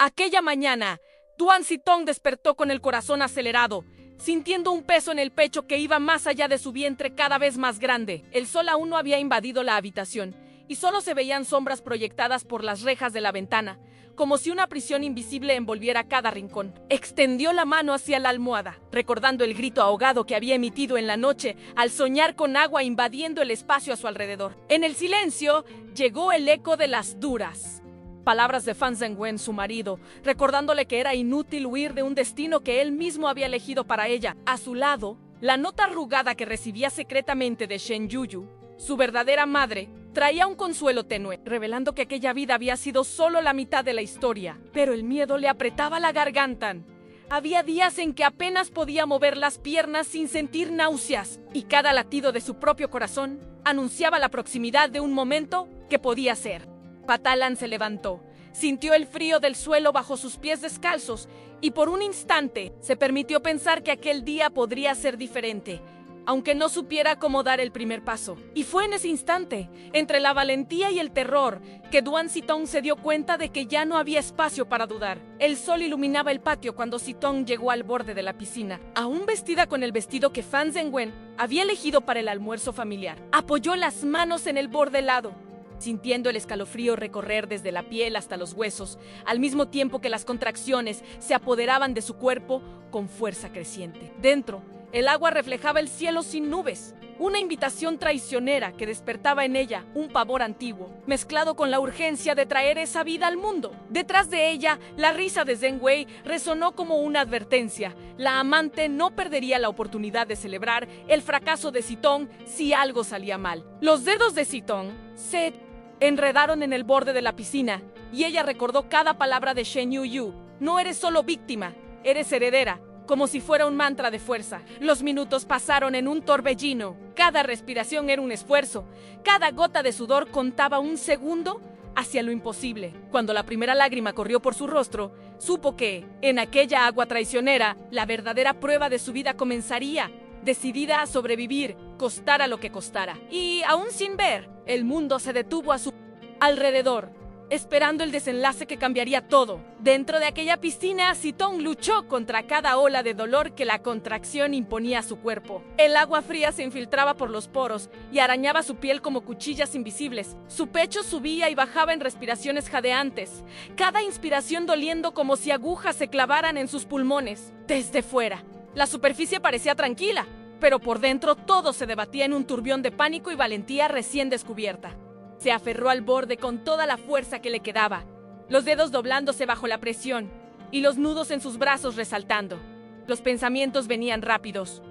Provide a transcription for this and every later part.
Aquella mañana, Duan Sitong despertó con el corazón acelerado, sintiendo un peso en el pecho que iba más allá de su vientre cada vez más grande. El sol aún no había invadido la habitación, y solo se veían sombras proyectadas por las rejas de la ventana, como si una prisión invisible envolviera cada rincón. Extendió la mano hacia la almohada, recordando el grito ahogado que había emitido en la noche al soñar con agua invadiendo el espacio a su alrededor. En el silencio, llegó el eco de las duras palabras de Fan Zhenwen, su marido, recordándole que era inútil huir de un destino que él mismo había elegido para ella. A su lado, la nota arrugada que recibía secretamente de Shen Yuyu, su verdadera madre, traía un consuelo tenue, revelando que aquella vida había sido solo la mitad de la historia. Pero el miedo le apretaba la garganta. Había días en que apenas podía mover las piernas sin sentir náuseas, y cada latido de su propio corazón anunciaba la proximidad de un momento que podía ser. Patalan se levantó, sintió el frío del suelo bajo sus pies descalzos y por un instante se permitió pensar que aquel día podría ser diferente, aunque no supiera cómo dar el primer paso. Y fue en ese instante, entre la valentía y el terror, que Duan Sitong se dio cuenta de que ya no había espacio para dudar. El sol iluminaba el patio cuando Sitong llegó al borde de la piscina, aún vestida con el vestido que Fan Zhenwen había elegido para el almuerzo familiar. Apoyó las manos en el borde helado, sintiendo el escalofrío recorrer desde la piel hasta los huesos, al mismo tiempo que las contracciones se apoderaban de su cuerpo con fuerza creciente. Dentro, el agua reflejaba el cielo sin nubes, una invitación traicionera que despertaba en ella un pavor antiguo, mezclado con la urgencia de traer esa vida al mundo. Detrás de ella, la risa de Zheng Wei resonó como una advertencia. La amante no perdería la oportunidad de celebrar el fracaso de Sitong si algo salía mal. Los dedos de Sitong se enredaron en el borde de la piscina, y ella recordó cada palabra de Shen Yuyu. No eres solo víctima, eres heredera, como si fuera un mantra de fuerza. Los minutos pasaron en un torbellino. Cada respiración era un esfuerzo. Cada gota de sudor contaba un segundo hacia lo imposible. Cuando la primera lágrima corrió por su rostro, supo que, en aquella agua traicionera, la verdadera prueba de su vida comenzaría, decidida a sobrevivir, costara lo que costara. Y, aún sin ver, el mundo se detuvo a su alrededor, esperando el desenlace que cambiaría todo. Dentro de aquella piscina, Sitong luchó contra cada ola de dolor que la contracción imponía a su cuerpo. El agua fría se infiltraba por los poros y arañaba su piel como cuchillas invisibles. Su pecho subía y bajaba en respiraciones jadeantes, cada inspiración doliendo como si agujas se clavaran en sus pulmones. Desde fuera, la superficie parecía tranquila, pero por dentro todo se debatía en un turbión de pánico y valentía recién descubierta. Se aferró al borde con toda la fuerza que le quedaba, los dedos doblándose bajo la presión y los nudos en sus brazos resaltando. Los pensamientos venían rápidos.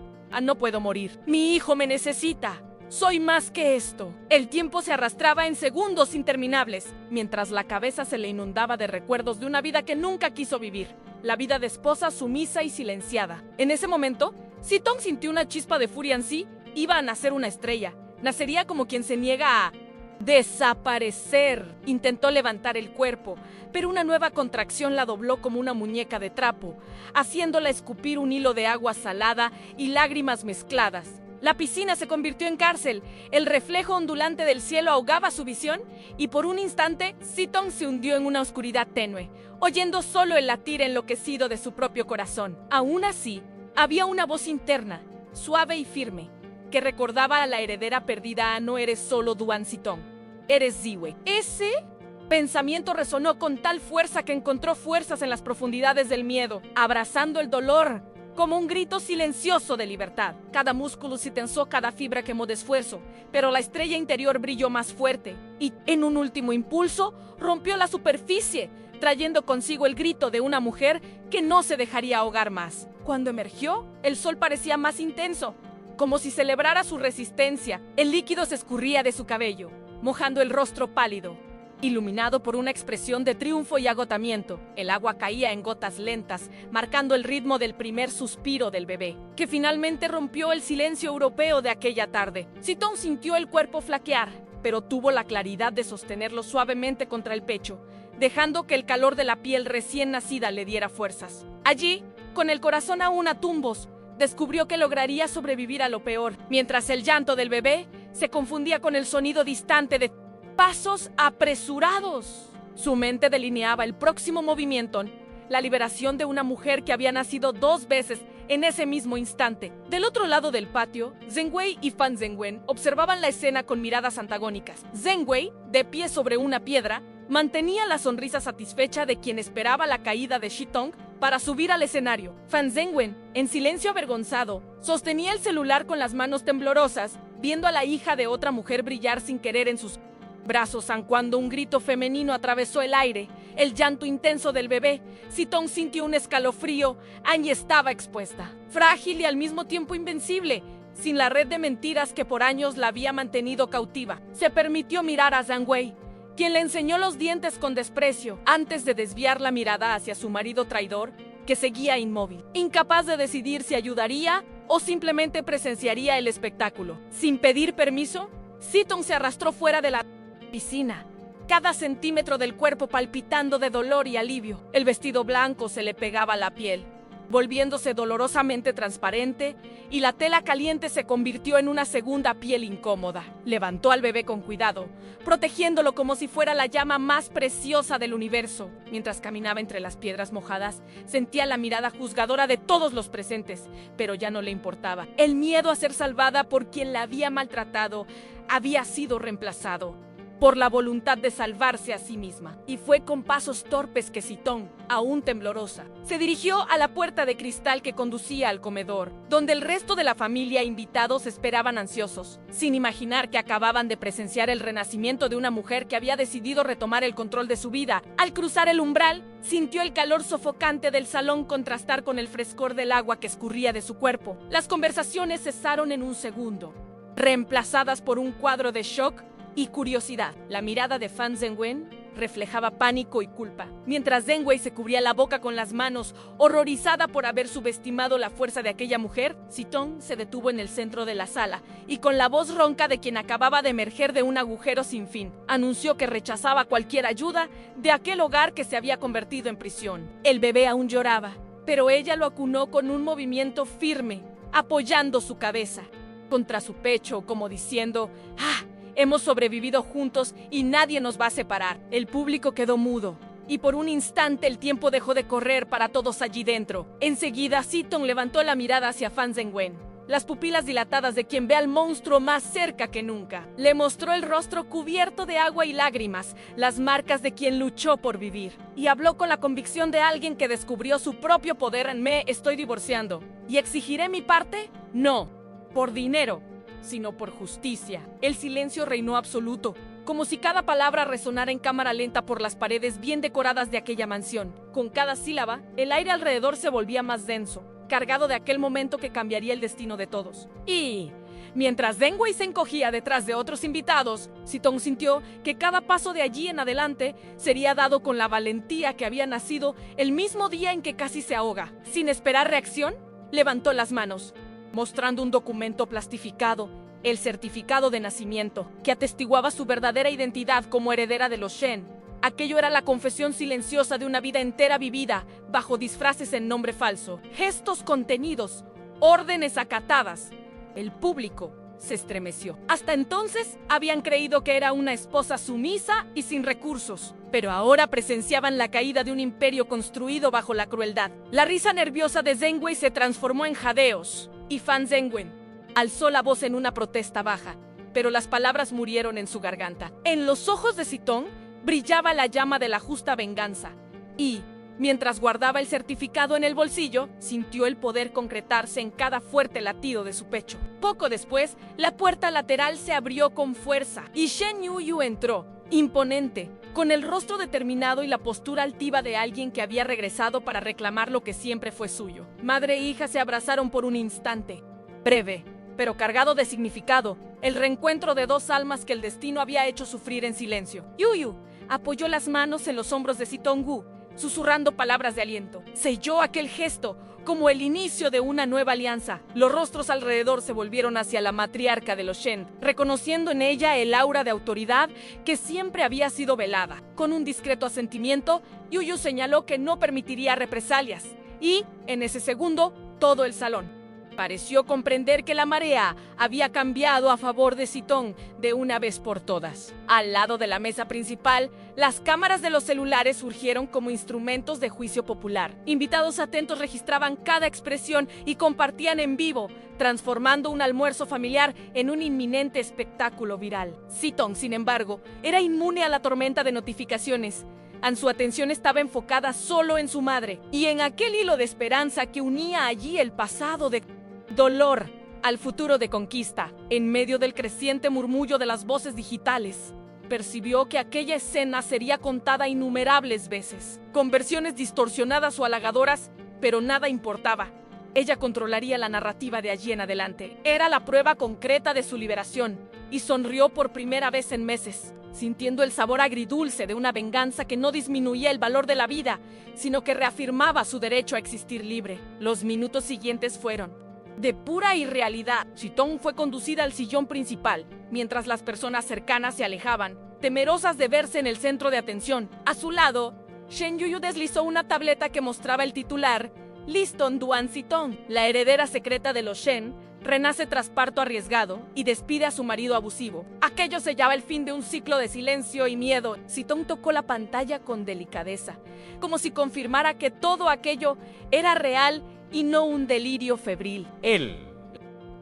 No puedo morir. Mi hijo me necesita. Soy más que esto. El tiempo se arrastraba en segundos interminables, mientras la cabeza se le inundaba de recuerdos de una vida que nunca quiso vivir. La vida de esposa sumisa y silenciada. En ese momento, Sitong sintió una chispa de furia en sí. Iba a nacer una estrella. Nacería como quien se niega a desaparecer. Intentó levantar el cuerpo, pero una nueva contracción la dobló como una muñeca de trapo, haciéndola escupir un hilo de agua salada y lágrimas mezcladas. La piscina se convirtió en cárcel, el reflejo ondulante del cielo ahogaba su visión, y por un instante Sitong se hundió en una oscuridad tenue, oyendo solo el latir enloquecido de su propio corazón. Aún así, había una voz interna, suave y firme, que recordaba a la heredera perdida: no eres solo Duan Sitong, eres Ziwei. Ese pensamiento resonó con tal fuerza que encontró fuerzas en las profundidades del miedo, abrazando el dolor como un grito silencioso de libertad. Cada músculo se tensó, cada fibra quemó de esfuerzo, pero la estrella interior brilló más fuerte y, en un último impulso, rompió la superficie, trayendo consigo el grito de una mujer que no se dejaría ahogar más. Cuando emergió, el sol parecía más intenso, como si celebrara su resistencia. El líquido se escurría de su cabello, mojando el rostro pálido, iluminado por una expresión de triunfo y agotamiento. El agua caía en gotas lentas, marcando el ritmo del primer suspiro del bebé, que finalmente rompió el silencio europeo de aquella tarde. Sitong sintió el cuerpo flaquear, pero tuvo la claridad de sostenerlo suavemente contra el pecho, dejando que el calor de la piel recién nacida le diera fuerzas. Allí, con el corazón aún a tumbos, descubrió que lograría sobrevivir a lo peor, mientras el llanto del bebé se confundía con el sonido distante de pasos apresurados. Su mente delineaba el próximo movimiento, la liberación de una mujer que había nacido 2 veces en ese mismo instante. Del otro lado del patio, Zheng Wei y Fan Zhenwen observaban la escena con miradas antagónicas. Zheng Wei, de pie sobre una piedra, mantenía la sonrisa satisfecha de quien esperaba la caída de Shitong para subir al escenario. Fan Zhenwen, en silencio avergonzado, sostenía el celular con las manos temblorosas, viendo a la hija de otra mujer brillar sin querer en sus brazos, aun cuando un grito femenino atravesó el aire, el llanto intenso del bebé. Sitong sintió un escalofrío. Annie estaba expuesta, frágil y al mismo tiempo invencible, sin la red de mentiras que por años la había mantenido cautiva. Se permitió mirar a Zhang Wei, quien le enseñó los dientes con desprecio, antes de desviar la mirada hacia su marido traidor, que seguía inmóvil, incapaz de decidir si ayudaría o simplemente presenciaría el espectáculo. Sin pedir permiso, Sitong se arrastró fuera de la piscina, cada centímetro del cuerpo palpitando de dolor y alivio. El vestido blanco se le pegaba a la piel, volviéndose dolorosamente transparente, y la tela caliente se convirtió en una segunda piel incómoda. Levantó al bebé con cuidado, protegiéndolo como si fuera la llama más preciosa del universo. Mientras caminaba entre las piedras mojadas, sentía la mirada juzgadora de todos los presentes, pero ya no le importaba. El miedo a ser salvada por quien la había maltratado había sido reemplazado por la voluntad de salvarse a sí misma. Y fue con pasos torpes que Sitong, aún temblorosa, se dirigió a la puerta de cristal que conducía al comedor, donde el resto de la familia e invitados esperaban ansiosos, sin imaginar que acababan de presenciar el renacimiento de una mujer que había decidido retomar el control de su vida. Al cruzar el umbral, sintió el calor sofocante del salón contrastar con el frescor del agua que escurría de su cuerpo. Las conversaciones cesaron en un segundo, reemplazadas por un cuadro de shock y curiosidad. La mirada de Fan Zhenwen reflejaba pánico y culpa, mientras Zheng Wei se cubría la boca con las manos, horrorizada por haber subestimado la fuerza de aquella mujer. Sitong se detuvo en el centro de la sala y, con la voz ronca de quien acababa de emerger de un agujero sin fin, anunció que rechazaba cualquier ayuda de aquel hogar que se había convertido en prisión. El bebé aún lloraba, pero ella lo acunó con un movimiento firme, apoyando su cabeza contra su pecho, como diciendo: ¡ah! Hemos sobrevivido juntos y nadie nos va a separar. El público quedó mudo, y por un instante el tiempo dejó de correr para todos allí dentro. Enseguida, Sitong levantó la mirada hacia Fan Zhenwen, las pupilas dilatadas de quien ve al monstruo más cerca que nunca. Le mostró el rostro cubierto de agua y lágrimas, las marcas de quien luchó por vivir. Y habló con la convicción de alguien que descubrió su propio poder. Me estoy divorciando. ¿Y exigiré mi parte? No, por dinero, sino por justicia. El silencio reinó absoluto, como si cada palabra resonara en cámara lenta por las paredes bien decoradas de aquella mansión. Con cada sílaba, el aire alrededor se volvía más denso, cargado de aquel momento que cambiaría el destino de todos. Y mientras Zheng Wei se encogía detrás de otros invitados, Sitong sintió que cada paso de allí en adelante sería dado con la valentía que había nacido el mismo día en que casi se ahoga. Sin esperar reacción, levantó las manos, mostrando un documento plastificado, el certificado de nacimiento, que atestiguaba su verdadera identidad como heredera de los Shen. Aquello era la confesión silenciosa de una vida entera vivida bajo disfraces en nombre falso. Gestos contenidos, órdenes acatadas. El público se estremeció. Hasta entonces habían creído que era una esposa sumisa y sin recursos, pero ahora presenciaban la caída de un imperio construido bajo la crueldad. La risa nerviosa de Zheng Wei se transformó en jadeos, y Fan Zhenwen alzó la voz en una protesta baja, pero las palabras murieron en su garganta. En los ojos de Sitong brillaba la llama de la justa venganza, y, mientras guardaba el certificado en el bolsillo, sintió el poder concretarse en cada fuerte latido de su pecho. Poco después, la puerta lateral se abrió con fuerza, y Shen Yuyu entró, imponente, con el rostro determinado y la postura altiva de alguien que había regresado para reclamar lo que siempre fue suyo. Madre e hija se abrazaron por un instante, breve, pero cargado de significado, el reencuentro de dos almas que el destino había hecho sufrir en silencio. Yuyu apoyó las manos en los hombros de Sitong, susurrando palabras de aliento. Selló aquel gesto como el inicio de una nueva alianza. Los rostros alrededor se volvieron hacia la matriarca de los Shen, reconociendo en ella el aura de autoridad que siempre había sido velada. Con un discreto asentimiento, Yuyu señaló que no permitiría represalias, y, en ese segundo, todo el salón Pareció comprender que la marea había cambiado a favor de Sitong de una vez por todas. Al lado de la mesa principal, las cámaras de los celulares surgieron como instrumentos de juicio popular. Invitados atentos registraban cada expresión y compartían en vivo, transformando un almuerzo familiar en un inminente espectáculo viral. Sitong, sin embargo, era inmune a la tormenta de notificaciones. Su atención estaba enfocada solo en su madre y en aquel hilo de esperanza que unía allí el pasado de dolor al futuro de conquista. En medio del creciente murmullo de las voces digitales, percibió que aquella escena sería contada innumerables veces, con versiones distorsionadas o halagadoras, pero nada importaba. Ella controlaría la narrativa de allí en adelante. Era la prueba concreta de su liberación, y sonrió por primera vez en meses, sintiendo el sabor agridulce de una venganza que no disminuía el valor de la vida, sino que reafirmaba su derecho a existir libre. Los minutos siguientes fueron de pura irrealidad. Sitong fue conducida al sillón principal, mientras las personas cercanas se alejaban, temerosas de verse en el centro de atención. A su lado, Shen Yuyu deslizó una tableta que mostraba el titular Liston Duan Sitong. La heredera secreta de los Shen renace tras parto arriesgado y despide a su marido abusivo. Aquello sellaba el fin de un ciclo de silencio y miedo. Sitong tocó la pantalla con delicadeza, como si confirmara que todo aquello era real y no un delirio febril. El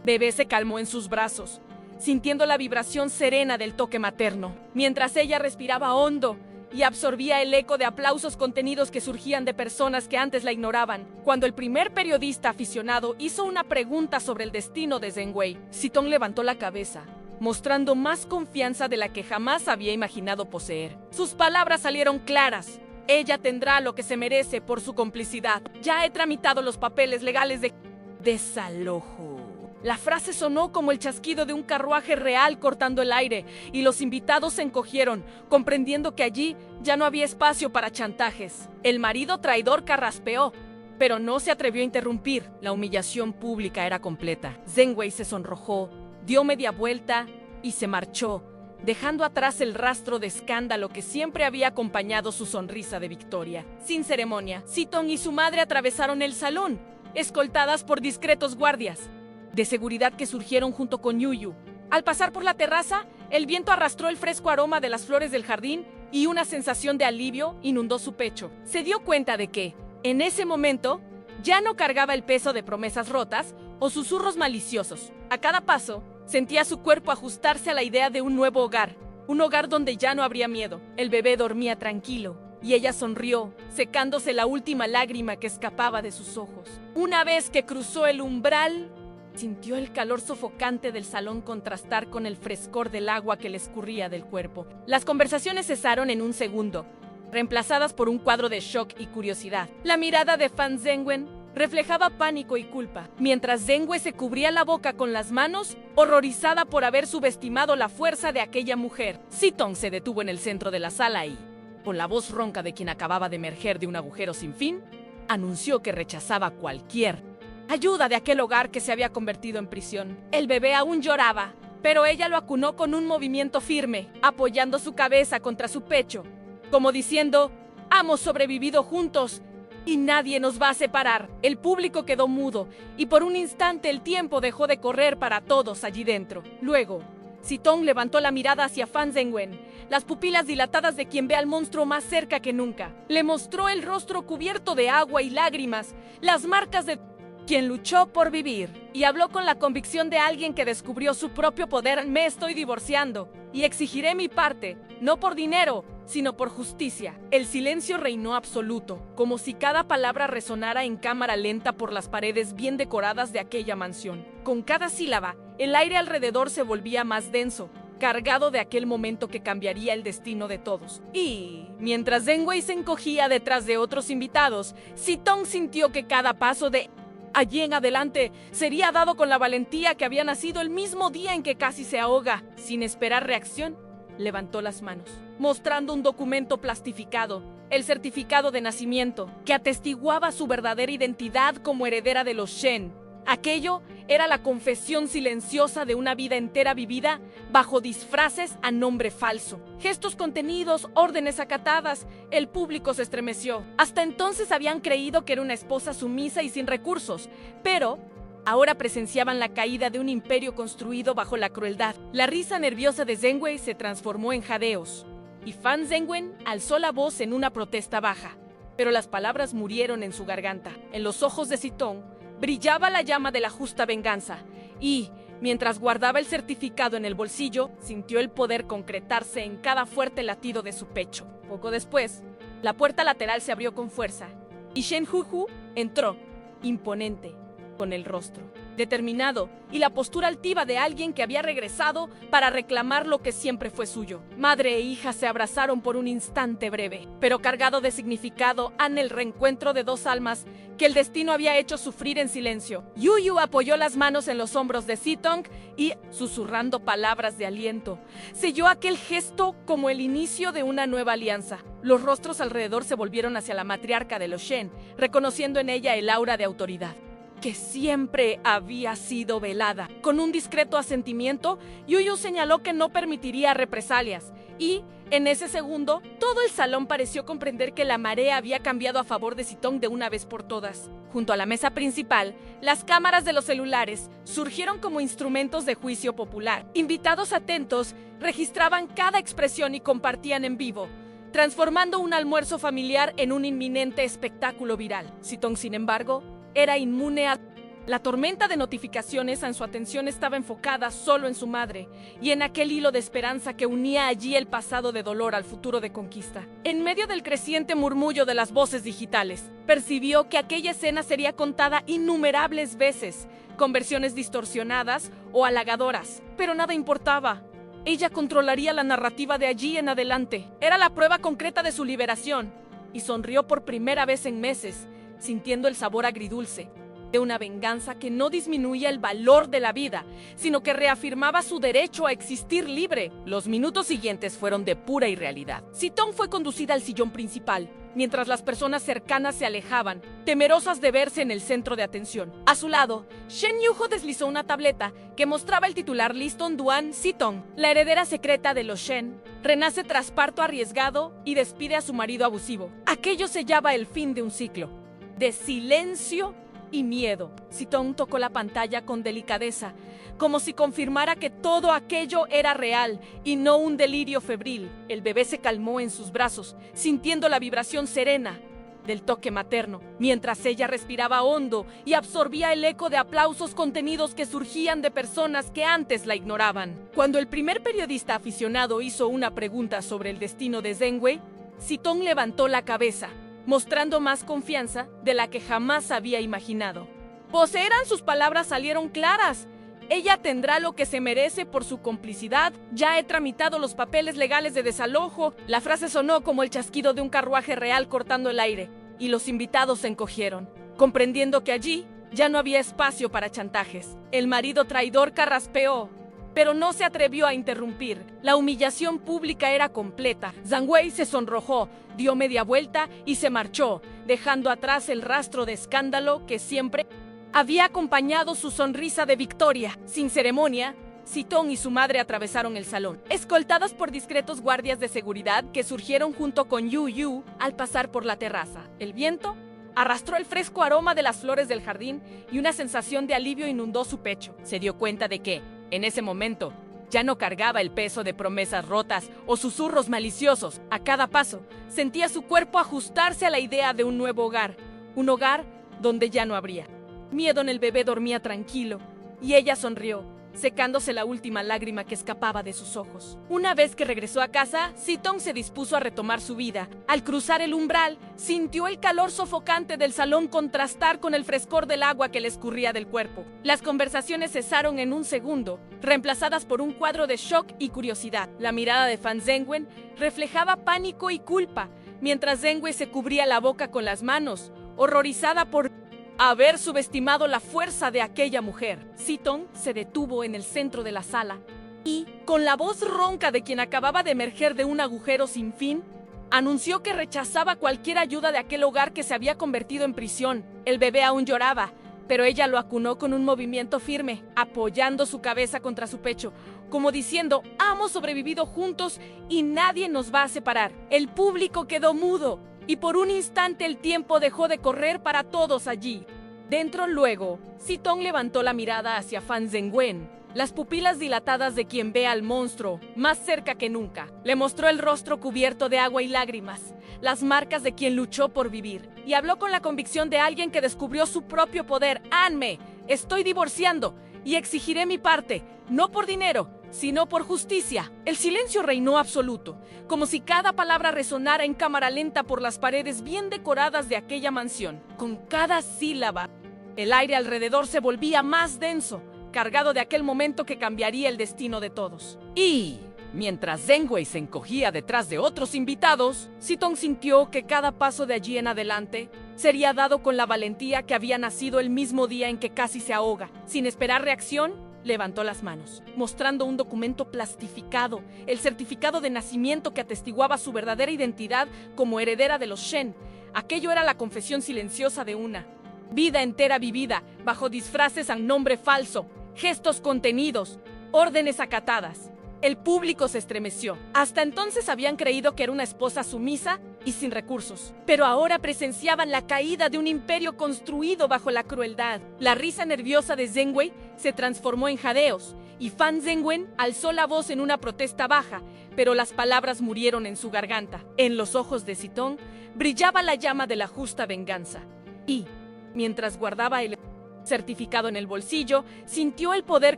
bebé se calmó en sus brazos, sintiendo la vibración serena del toque materno, mientras ella respiraba hondo y absorbía el eco de aplausos contenidos que surgían de personas que antes la ignoraban. Cuando el primer periodista aficionado hizo una pregunta sobre el destino de Zheng Wei, Sitong levantó la cabeza, mostrando más confianza de la que jamás había imaginado poseer. Sus palabras salieron claras. Ella tendrá lo que se merece por su complicidad. Ya he tramitado los papeles legales de desalojo. La frase sonó como el chasquido de un carruaje real cortando el aire, y los invitados se encogieron, comprendiendo que allí ya no había espacio para chantajes. El marido traidor carraspeó, pero no se atrevió a interrumpir. La humillación pública era completa. Zheng Wei se sonrojó, dio media vuelta y se marchó, dejando atrás el rastro de escándalo que siempre había acompañado su sonrisa de victoria. Sin ceremonia, Sitong y su madre atravesaron el salón, escoltadas por discretos guardias de seguridad que surgieron junto con Yuyu. Al pasar por la terraza, el viento arrastró el fresco aroma de las flores del jardín y una sensación de alivio inundó su pecho. Se dio cuenta de que, en ese momento, ya no cargaba el peso de promesas rotas o susurros maliciosos. A cada paso, sentía su cuerpo ajustarse a la idea de un nuevo hogar, un hogar donde ya no habría miedo. El bebé dormía tranquilo, y ella sonrió, secándose la última lágrima que escapaba de sus ojos. Una vez que cruzó el umbral, sintió el calor sofocante del salón contrastar con el frescor del agua que le escurría del cuerpo. Las conversaciones cesaron en un segundo, reemplazadas por un cuadro de shock y curiosidad. La mirada de Fan Zhengwen reflejaba pánico y culpa, mientras Zheng Wei se cubría la boca con las manos, horrorizada por haber subestimado la fuerza de aquella mujer. Sitong se detuvo en el centro de la sala y, con la voz ronca de quien acababa de emerger de un agujero sin fin, anunció que rechazaba cualquier ayuda de aquel hogar que se había convertido en prisión. El bebé aún lloraba, pero ella lo acunó con un movimiento firme, apoyando su cabeza contra su pecho, como diciendo, hemos sobrevivido juntos y nadie nos va a separar. El público quedó mudo y por un instante el tiempo dejó de correr para todos allí dentro. Luego, Sitong levantó la mirada hacia Fan Zhengwen, las pupilas dilatadas de quien ve al monstruo más cerca que nunca. Le mostró el rostro cubierto de agua y lágrimas, las marcas de quien luchó por vivir, y habló con la convicción de alguien que descubrió su propio poder. Me estoy divorciando y exigiré mi parte, no por dinero, sino por justicia. El silencio reinó absoluto, como si cada palabra resonara en cámara lenta por las paredes bien decoradas de aquella mansión. Con cada sílaba, el aire alrededor se volvía más denso, cargado de aquel momento que cambiaría el destino de todos. Y, mientras Zheng Wei se encogía detrás de otros invitados, Sitong sintió que cada paso de allí en adelante sería dado con la valentía que había nacido el mismo día en que casi se ahoga. Sin esperar reacción, levantó las manos, mostrando un documento plastificado, el certificado de nacimiento, que atestiguaba su verdadera identidad como heredera de los Shen. Aquello era la confesión silenciosa de una vida entera vivida bajo disfraces a nombre falso. Gestos contenidos, órdenes acatadas, el público se estremeció. Hasta entonces habían creído que era una esposa sumisa y sin recursos, pero ahora presenciaban la caída de un imperio construido bajo la crueldad. La risa nerviosa de Zengwei se transformó en jadeos, y Fan Zhenwen alzó la voz en una protesta baja, pero las palabras murieron en su garganta. En los ojos de Sitong brillaba la llama de la justa venganza, y, mientras guardaba el certificado en el bolsillo, sintió el poder concretarse en cada fuerte latido de su pecho. Poco después, la puerta lateral se abrió con fuerza, y Shen Huhu entró, imponente, con el rostro determinado y la postura altiva de alguien que había regresado para reclamar lo que siempre fue suyo. Madre e hija se abrazaron por un instante breve, pero cargado de significado ante el reencuentro de dos almas que el destino había hecho sufrir en silencio. Yuyu apoyó las manos en los hombros de Sitong y, susurrando palabras de aliento, selló aquel gesto como el inicio de una nueva alianza. Los rostros alrededor se volvieron hacia la matriarca de los Shen, reconociendo en ella el aura de autoridad que siempre había sido velada. Con un discreto asentimiento, Yuyu señaló que no permitiría represalias, y, en ese segundo, todo el salón pareció comprender que la marea había cambiado a favor de Sitong de una vez por todas. Junto a la mesa principal, las cámaras de los celulares surgieron como instrumentos de juicio popular. Invitados atentos registraban cada expresión y compartían en vivo, transformando un almuerzo familiar en un inminente espectáculo viral. Sitong, sin embargo, era inmune a la tormenta de notificaciones. En su atención estaba enfocada solo en su madre y en aquel hilo de esperanza que unía allí el pasado de dolor al futuro de conquista. En medio del creciente murmullo de las voces digitales, percibió que aquella escena sería contada innumerables veces, con versiones distorsionadas o halagadoras, pero nada importaba. Ella controlaría la narrativa de allí en adelante. Era la prueba concreta de su liberación, y sonrió por primera vez en meses, sintiendo el sabor agridulce de una venganza que no disminuía el valor de la vida, sino que reafirmaba su derecho a existir libre. Los minutos siguientes fueron de pura irrealidad. Sitong fue conducida al sillón principal, mientras las personas cercanas se alejaban, temerosas de verse en el centro de atención. A su lado, Shen Yuho deslizó una tableta que mostraba el titular Liston Duan Sitong, la heredera secreta de los Shen, renace tras parto arriesgado y despide a su marido abusivo. Aquello sellaba el fin de un ciclo de silencio y miedo. Sitong tocó la pantalla con delicadeza, como si confirmara que todo aquello era real y no un delirio febril. El bebé se calmó en sus brazos, sintiendo la vibración serena del toque materno, mientras ella respiraba hondo y absorbía el eco de aplausos contenidos que surgían de personas que antes la ignoraban. Cuando el primer periodista aficionado hizo una pregunta sobre el destino de Zhenwei, Sitong levantó la cabeza, mostrando más confianza de la que jamás había imaginado. Pues sus palabras salieron claras. Ella tendrá lo que se merece por su complicidad. Ya he tramitado los papeles legales de desalojo. La frase sonó como el chasquido de un carruaje real cortando el aire, y los invitados se encogieron, comprendiendo que allí ya no había espacio para chantajes. El marido traidor carraspeó, pero no se atrevió a interrumpir. La humillación pública era completa. Zhang se sonrojó, dio media vuelta y se marchó, dejando atrás el rastro de escándalo que siempre había acompañado su sonrisa de victoria. Sin ceremonia, Sitong y su madre atravesaron el salón, escoltadas por discretos guardias de seguridad que surgieron junto con Yu al pasar por la terraza. El viento arrastró el fresco aroma de las flores del jardín y una sensación de alivio inundó su pecho. Se dio cuenta de que, en ese momento, ya no cargaba el peso de promesas rotas o susurros maliciosos. A cada paso, sentía su cuerpo ajustarse a la idea de un nuevo hogar, un hogar donde ya no habría miedo. En el bebé dormía tranquilo, y ella sonrió, secándose la última lágrima que escapaba de sus ojos. Una vez que regresó a casa, Sitong se dispuso a retomar su vida. Al cruzar el umbral, sintió el calor sofocante del salón contrastar con el frescor del agua que le escurría del cuerpo. Las conversaciones cesaron en un segundo, reemplazadas por un cuadro de shock y curiosidad. La mirada de Fan Zhenwen reflejaba pánico y culpa, mientras Zhenwei se cubría la boca con las manos, horrorizada por haber subestimado la fuerza de aquella mujer. Sitong se detuvo en el centro de la sala y, con la voz ronca de quien acababa de emerger de un agujero sin fin, anunció que rechazaba cualquier ayuda de aquel hogar que se había convertido en prisión. El bebé aún lloraba, pero ella lo acunó con un movimiento firme, apoyando su cabeza contra su pecho, como diciendo: hemos sobrevivido juntos y nadie nos va a separar. El público quedó mudo, y por un instante el tiempo dejó de correr para todos allí. Dentro luego, Sitong levantó la mirada hacia Fan Zhenwen, las pupilas dilatadas de quien ve al monstruo, más cerca que nunca. Le mostró el rostro cubierto de agua y lágrimas, las marcas de quien luchó por vivir, y habló con la convicción de alguien que descubrió su propio poder. «Hanme, estoy divorciando, y exigiré mi parte, no por dinero, sino por justicia». El silencio reinó absoluto, como si cada palabra resonara en cámara lenta por las paredes bien decoradas de aquella mansión. Con cada sílaba, el aire alrededor se volvía más denso, cargado de aquel momento que cambiaría el destino de todos. Y mientras Zhenwei se encogía detrás de otros invitados, Sitong sintió que cada paso de allí en adelante sería dado con la valentía que había nacido el mismo día en que casi se ahoga. Sin esperar reacción, levantó las manos, mostrando un documento plastificado, el certificado de nacimiento que atestiguaba su verdadera identidad como heredera de los Shen. Aquello era la confesión silenciosa de una vida entera vivida bajo disfraces a nombre falso, gestos contenidos, órdenes acatadas. El público se estremeció. Hasta entonces habían creído que era una esposa sumisa y sin recursos, pero ahora presenciaban la caída de un imperio construido bajo la crueldad. La risa nerviosa de Zhenwei se transformó en jadeos, y Fan Zhenwen alzó la voz en una protesta baja, pero las palabras murieron en su garganta. En los ojos de Sitong brillaba la llama de la justa venganza, y mientras guardaba el certificado en el bolsillo, sintió el poder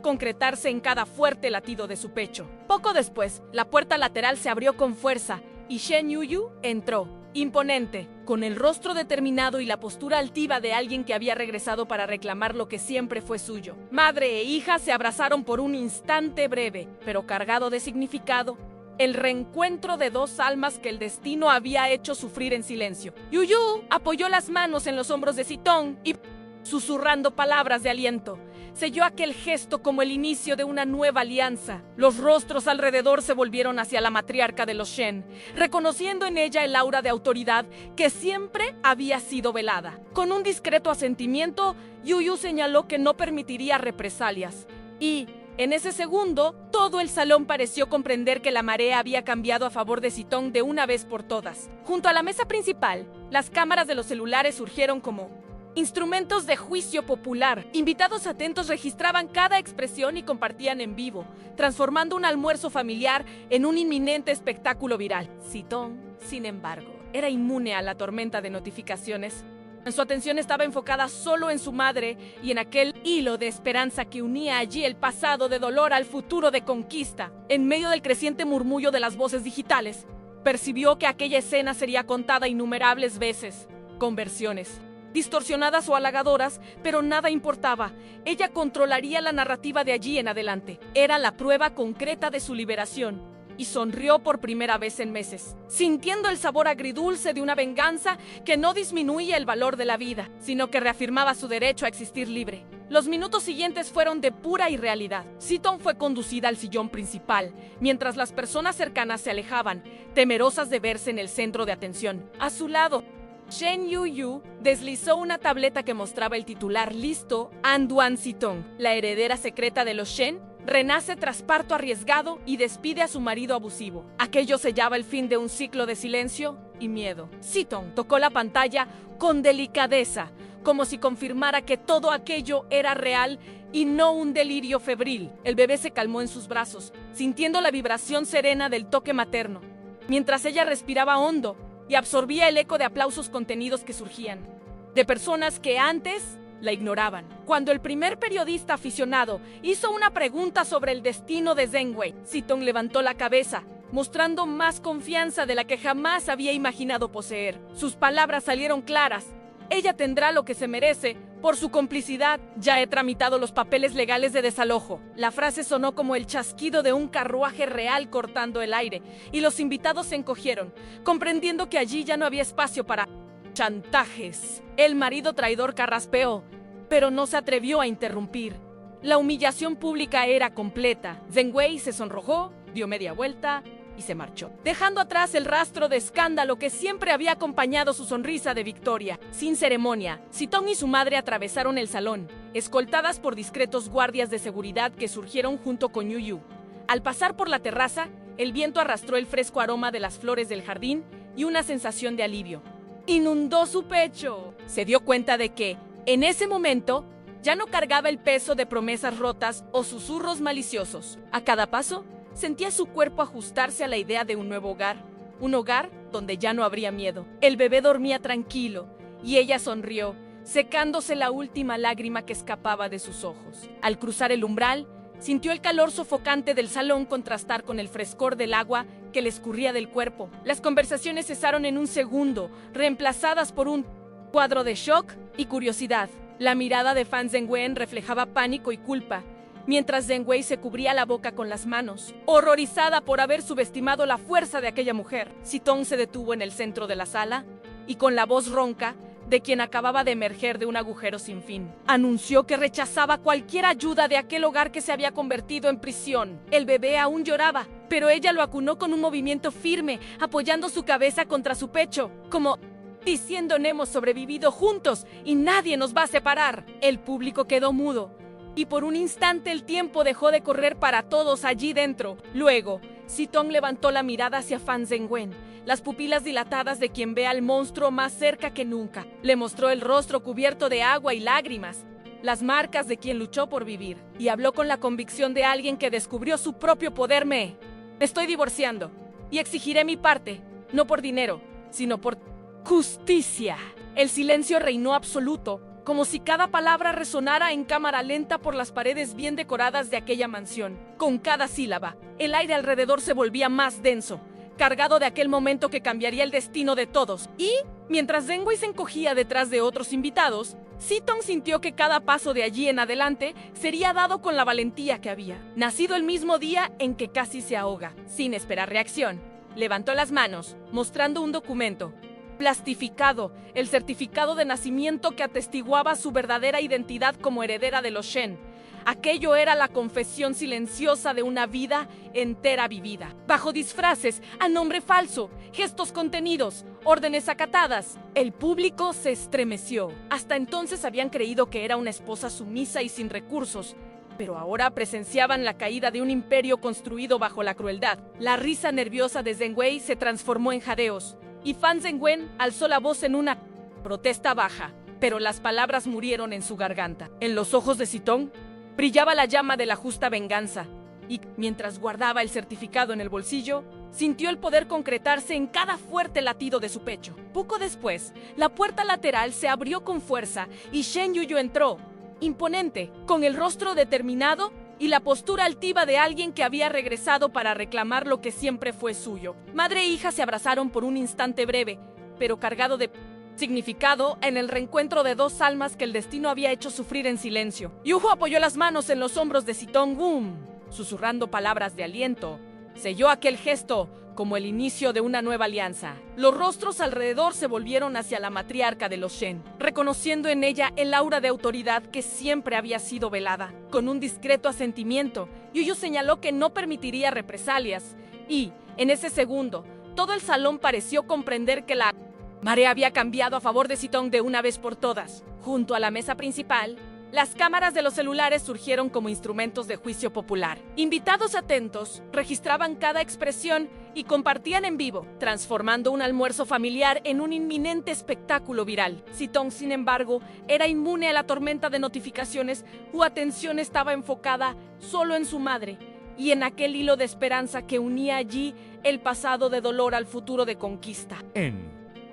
concretarse en cada fuerte latido de su pecho. Poco después, la puerta lateral se abrió con fuerza y Shen Yuyu entró, imponente, con el rostro determinado y la postura altiva de alguien que había regresado para reclamar lo que siempre fue suyo. Madre e hija se abrazaron por un instante breve, pero cargado de significado. El reencuentro de dos almas que el destino había hecho sufrir en silencio. Yuyu apoyó las manos en los hombros de Sitong y, susurrando palabras de aliento, selló aquel gesto como el inicio de una nueva alianza. Los rostros alrededor se volvieron hacia la matriarca de los Shen, reconociendo en ella el aura de autoridad que siempre había sido velada. Con un discreto asentimiento, Yuyu señaló que no permitiría represalias. Y en ese segundo, todo el salón pareció comprender que la marea había cambiado a favor de Sitong de una vez por todas. Junto a la mesa principal, las cámaras de los celulares surgieron como instrumentos de juicio popular. Invitados atentos registraban cada expresión y compartían en vivo, transformando un almuerzo familiar en un inminente espectáculo viral. Sitong, sin embargo, era inmune a la tormenta de notificaciones. Su atención estaba enfocada solo en su madre y en aquel hilo de esperanza que unía allí el pasado de dolor al futuro de conquista. En medio del creciente murmullo de las voces digitales, percibió que aquella escena sería contada innumerables veces, con versiones distorsionadas o halagadoras, pero nada importaba. Ella controlaría la narrativa de allí en adelante. Era la prueba concreta de su liberación. Y sonrió por primera vez en meses, sintiendo el sabor agridulce de una venganza que no disminuía el valor de la vida, sino que reafirmaba su derecho a existir libre. Los minutos siguientes fueron de pura irrealidad. Sitong fue conducida al sillón principal, mientras las personas cercanas se alejaban, temerosas de verse en el centro de atención. A su lado, Shen Yuyu deslizó una tableta que mostraba el titular listo: Anduan Sitong, la heredera secreta de los Shen, renace tras parto arriesgado y despide a su marido abusivo. Aquello sellaba el fin de un ciclo de silencio y miedo. Sitong tocó la pantalla con delicadeza, como si confirmara que todo aquello era real y no un delirio febril. El bebé se calmó en sus brazos, sintiendo la vibración serena del toque materno, mientras ella respiraba hondo y absorbía el eco de aplausos contenidos que surgían de personas que antes la ignoraban. Cuando el primer periodista aficionado hizo una pregunta sobre el destino de Zhenwei, Sitong levantó la cabeza, mostrando más confianza de la que jamás había imaginado poseer. Sus palabras salieron claras. Ella tendrá lo que se merece por su complicidad. Ya he tramitado los papeles legales de desalojo. La frase sonó como el chasquido de un carruaje real cortando el aire, y los invitados se encogieron, comprendiendo que allí ya no había espacio para chantajes. El marido traidor carraspeó, pero no se atrevió a interrumpir. La humillación pública era completa. Zhenwei se sonrojó, dio media vuelta y se marchó, dejando atrás el rastro de escándalo que siempre había acompañado su sonrisa de victoria. Sin ceremonia, Sitong y su madre atravesaron el salón, escoltadas por discretos guardias de seguridad que surgieron junto con Yuyu. Al pasar por la terraza, el viento arrastró el fresco aroma de las flores del jardín y una sensación de alivio inundó su pecho. Se dio cuenta de que, En ese momento, ya no cargaba el peso de promesas rotas o susurros maliciosos. A cada paso, sentía su cuerpo ajustarse a la idea de un nuevo hogar. Un hogar donde ya no habría miedo. El bebé dormía tranquilo y ella sonrió, secándose la última lágrima que escapaba de sus ojos. Al cruzar el umbral, sintió el calor sofocante del salón contrastar con el frescor del agua que le escurría del cuerpo. Las conversaciones cesaron en un segundo, reemplazadas por un cuadro de shock y curiosidad. La mirada de Fan Zhenwen reflejaba pánico y culpa, mientras Zheng Wei se cubría la boca con las manos, horrorizada por haber subestimado la fuerza de aquella mujer. Sitong se detuvo en el centro de la sala y con la voz ronca de quien acababa de emerger de un agujero sin fin, anunció que rechazaba cualquier ayuda de aquel hogar que se había convertido en prisión. El bebé aún lloraba, pero ella lo acunó con un movimiento firme, apoyando su cabeza contra su pecho, como diciendo: hemos sobrevivido juntos y nadie nos va a separar. El público quedó mudo, y por un instante el tiempo dejó de correr para todos allí dentro. Luego, Sitong levantó la mirada hacia Fan Zhenwen, las pupilas dilatadas de quien ve al monstruo más cerca que nunca. Le mostró el rostro cubierto de agua y lágrimas, las marcas de quien luchó por vivir, y habló con la convicción de alguien que descubrió su propio poder. Me estoy divorciando, y exigiré mi parte, no por dinero, sino por justicia. El silencio reinó absoluto, como si cada palabra resonara en cámara lenta por las paredes bien decoradas de aquella mansión. Con cada sílaba, el aire alrededor se volvía más denso, cargado de aquel momento que cambiaría el destino de todos. Y, mientras Zheng Wei se encogía detrás de otros invitados, Sitong sintió que cada paso de allí en adelante sería dado con la valentía que había nacido el mismo día en que casi se ahoga. Sin esperar reacción, levantó las manos, mostrando un documento plastificado, el certificado de nacimiento que atestiguaba su verdadera identidad como heredera de los Shen. Aquello era la confesión silenciosa de una vida entera vivida, bajo disfraces, a nombre falso, gestos contenidos, órdenes acatadas. El público se estremeció. Hasta entonces habían creído que era una esposa sumisa y sin recursos, pero ahora presenciaban la caída de un imperio construido bajo la crueldad. La risa nerviosa de Zheng Wei se transformó en jadeos, y Fan Zhenwen alzó la voz en una protesta baja, pero las palabras murieron en su garganta. En los ojos de Sitong brillaba la llama de la justa venganza, y mientras guardaba el certificado en el bolsillo, sintió el poder concretarse en cada fuerte latido de su pecho. Poco después, la puerta lateral se abrió con fuerza y Shen Yuyu entró, imponente, con el rostro determinado y la postura altiva de alguien que había regresado para reclamar lo que siempre fue suyo. Madre e hija se abrazaron por un instante breve, pero cargado de significado, en el reencuentro de dos almas que el destino había hecho sufrir en silencio. Yuhu apoyó las manos en los hombros de Sitong, susurrando palabras de aliento. Selló aquel gesto como el inicio de una nueva alianza. Los rostros alrededor se volvieron hacia la matriarca de los Shen, reconociendo en ella el aura de autoridad que siempre había sido velada. Con un discreto asentimiento, Yuyu señaló que no permitiría represalias, y, en ese segundo, todo el salón pareció comprender que la marea había cambiado a favor de Sitong de una vez por todas. Junto a la mesa principal, las cámaras de los celulares surgieron como instrumentos de juicio popular. Invitados atentos registraban cada expresión y compartían en vivo, transformando un almuerzo familiar en un inminente espectáculo viral. Sitong, sin embargo, era inmune a la tormenta de notificaciones. Su atención estaba enfocada solo en su madre y en aquel hilo de esperanza que unía allí el pasado de dolor al futuro de conquista.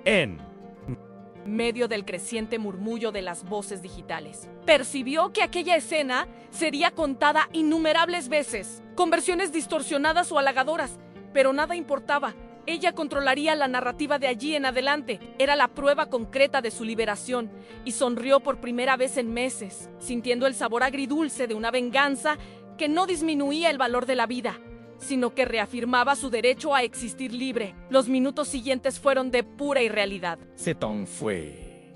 En medio del creciente murmullo de las voces digitales, percibió que aquella escena sería contada innumerables veces, con versiones distorsionadas o halagadoras, pero nada importaba. Ella controlaría la narrativa de allí en adelante. Era la prueba concreta de su liberación, y sonrió por primera vez en meses, sintiendo el sabor agridulce de una venganza que no disminuía el valor de la vida, sino que reafirmaba su derecho a existir libre. Los minutos siguientes fueron de pura irrealidad. Sitong fue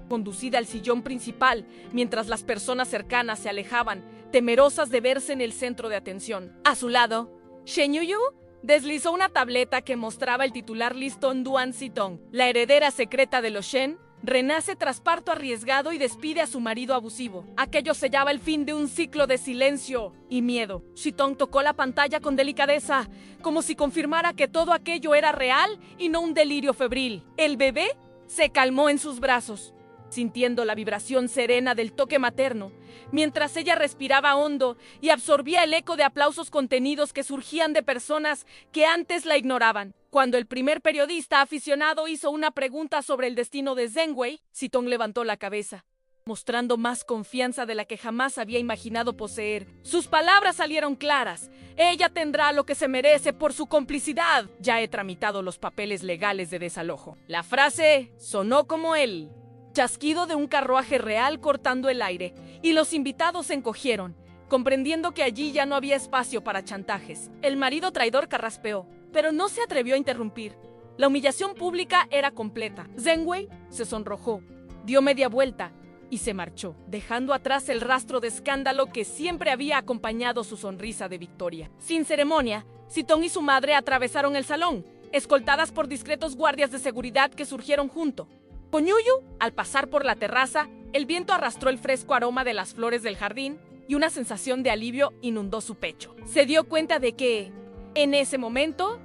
conducida al sillón principal, mientras las personas cercanas se alejaban, temerosas de verse en el centro de atención. A su lado, Shen Yuyu deslizó una tableta que mostraba el titular Liston Duan Sitong, la heredera secreta de los Shen, renace tras parto arriesgado y despide a su marido abusivo. Aquello sellaba el fin de un ciclo de silencio y miedo. Sitong tocó la pantalla con delicadeza, como si confirmara que todo aquello era real y no un delirio febril. El bebé se calmó en sus brazos, sintiendo la vibración serena del toque materno, mientras ella respiraba hondo y absorbía el eco de aplausos contenidos que surgían de personas que antes la ignoraban. Cuando el primer periodista aficionado hizo una pregunta sobre el destino de Zheng Wei, Sitong levantó la cabeza, mostrando más confianza de la que jamás había imaginado poseer. Sus palabras salieron claras. Ella tendrá lo que se merece por su complicidad. Ya he tramitado los papeles legales de desalojo. La frase sonó como el chasquido de un carruaje real cortando el aire, y los invitados se encogieron, comprendiendo que allí ya no había espacio para chantajes. El marido traidor carraspeó, pero no se atrevió a interrumpir. La humillación pública era completa. Zheng Wei se sonrojó, dio media vuelta y se marchó, dejando atrás el rastro de escándalo que siempre había acompañado su sonrisa de victoria. Sin ceremonia, Sitong y su madre atravesaron el salón, escoltadas por discretos guardias de seguridad que surgieron junto. Con Yuyu, al pasar por la terraza, el viento arrastró el fresco aroma de las flores del jardín y una sensación de alivio inundó su pecho. Se dio cuenta de que, en ese momento,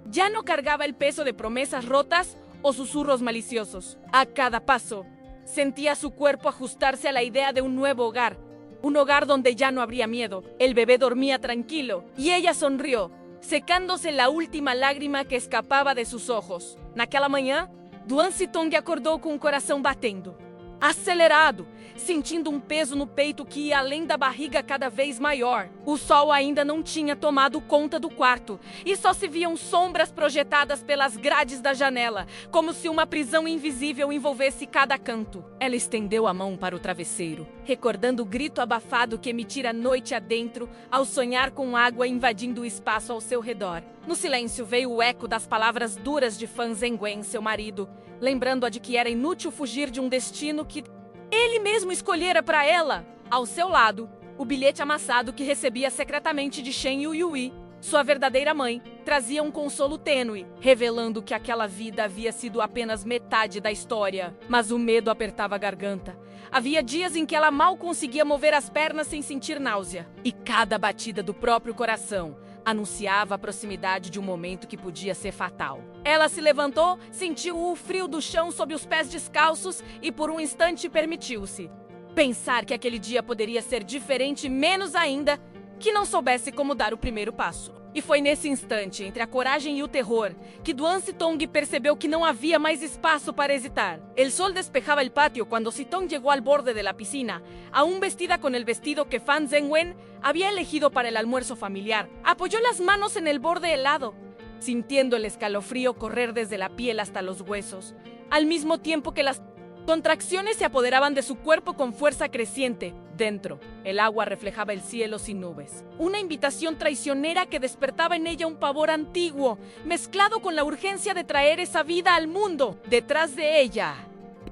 ya no cargaba el peso de promesas rotas o susurros maliciosos. A cada paso, sentía su cuerpo ajustarse a la idea de un nuevo hogar, un hogar donde ya no habría miedo. El bebé dormía tranquilo y ella sonrió, secándose la última lágrima que escapaba de sus ojos. Naquela manhã, Duan Sitong acordou com o coração batendo, acelerado, sentindo um peso no peito que ia além da barriga cada vez maior. O sol ainda não tinha tomado conta do quarto e só se viam sombras projetadas pelas grades da janela, como se uma prisão invisível envolvesse cada canto. Ela estendeu a mão para o travesseiro, recordando o grito abafado que emitira noite adentro ao sonhar com água invadindo o espaço ao seu redor. No silêncio veio o eco das palavras duras de Fan Zhenwen, seu marido, lembrando-a de que era inútil fugir de um destino que ele mesmo escolhera para ela. Ao seu lado, o bilhete amassado que recebia secretamente de Shen Yuyui, sua verdadeira mãe, trazia um consolo tênue, revelando que aquela vida havia sido apenas metade da história. Mas o medo apertava a garganta. Havia dias em que ela mal conseguia mover as pernas sem sentir náusea, e cada batida do próprio coração anunciava a proximidade de um momento que podia ser fatal. Ela se levantou, sentiu o frio do chão sob os pés descalços e por um instante permitiu-se pensar que aquele dia poderia ser diferente, menos ainda que não soubesse como dar o primeiro passo. E foi nesse instante, entre a coragem e o terror, que Duan Sitong percebeu que não havia mais espaço para hesitar. El sol despejaba el patio cuando Sitong llegó al borde de la piscina, aún vestida con el vestido que Fan Zhenwen había elegido para el almuerzo familiar. Apoyó las manos en el borde helado, sintiendo el escalofrío correr desde la piel hasta los huesos, al mismo tiempo que las contracciones se apoderaban de su cuerpo con fuerza creciente. Dentro, el agua reflejaba el cielo sin nubes. Una invitación traicionera que despertaba en ella un pavor antiguo, mezclado con la urgencia de traer esa vida al mundo. Detrás de ella,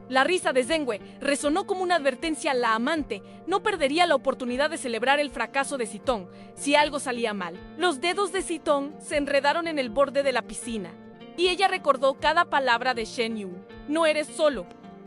la risa de Zheng Wei resonó como una advertencia a la amante. No perdería la oportunidad de celebrar el fracaso de Sitong si algo salía mal. Los dedos de Sitong se enredaron en el borde de la piscina, y ella recordó cada palabra de Shen Yu. No eres solo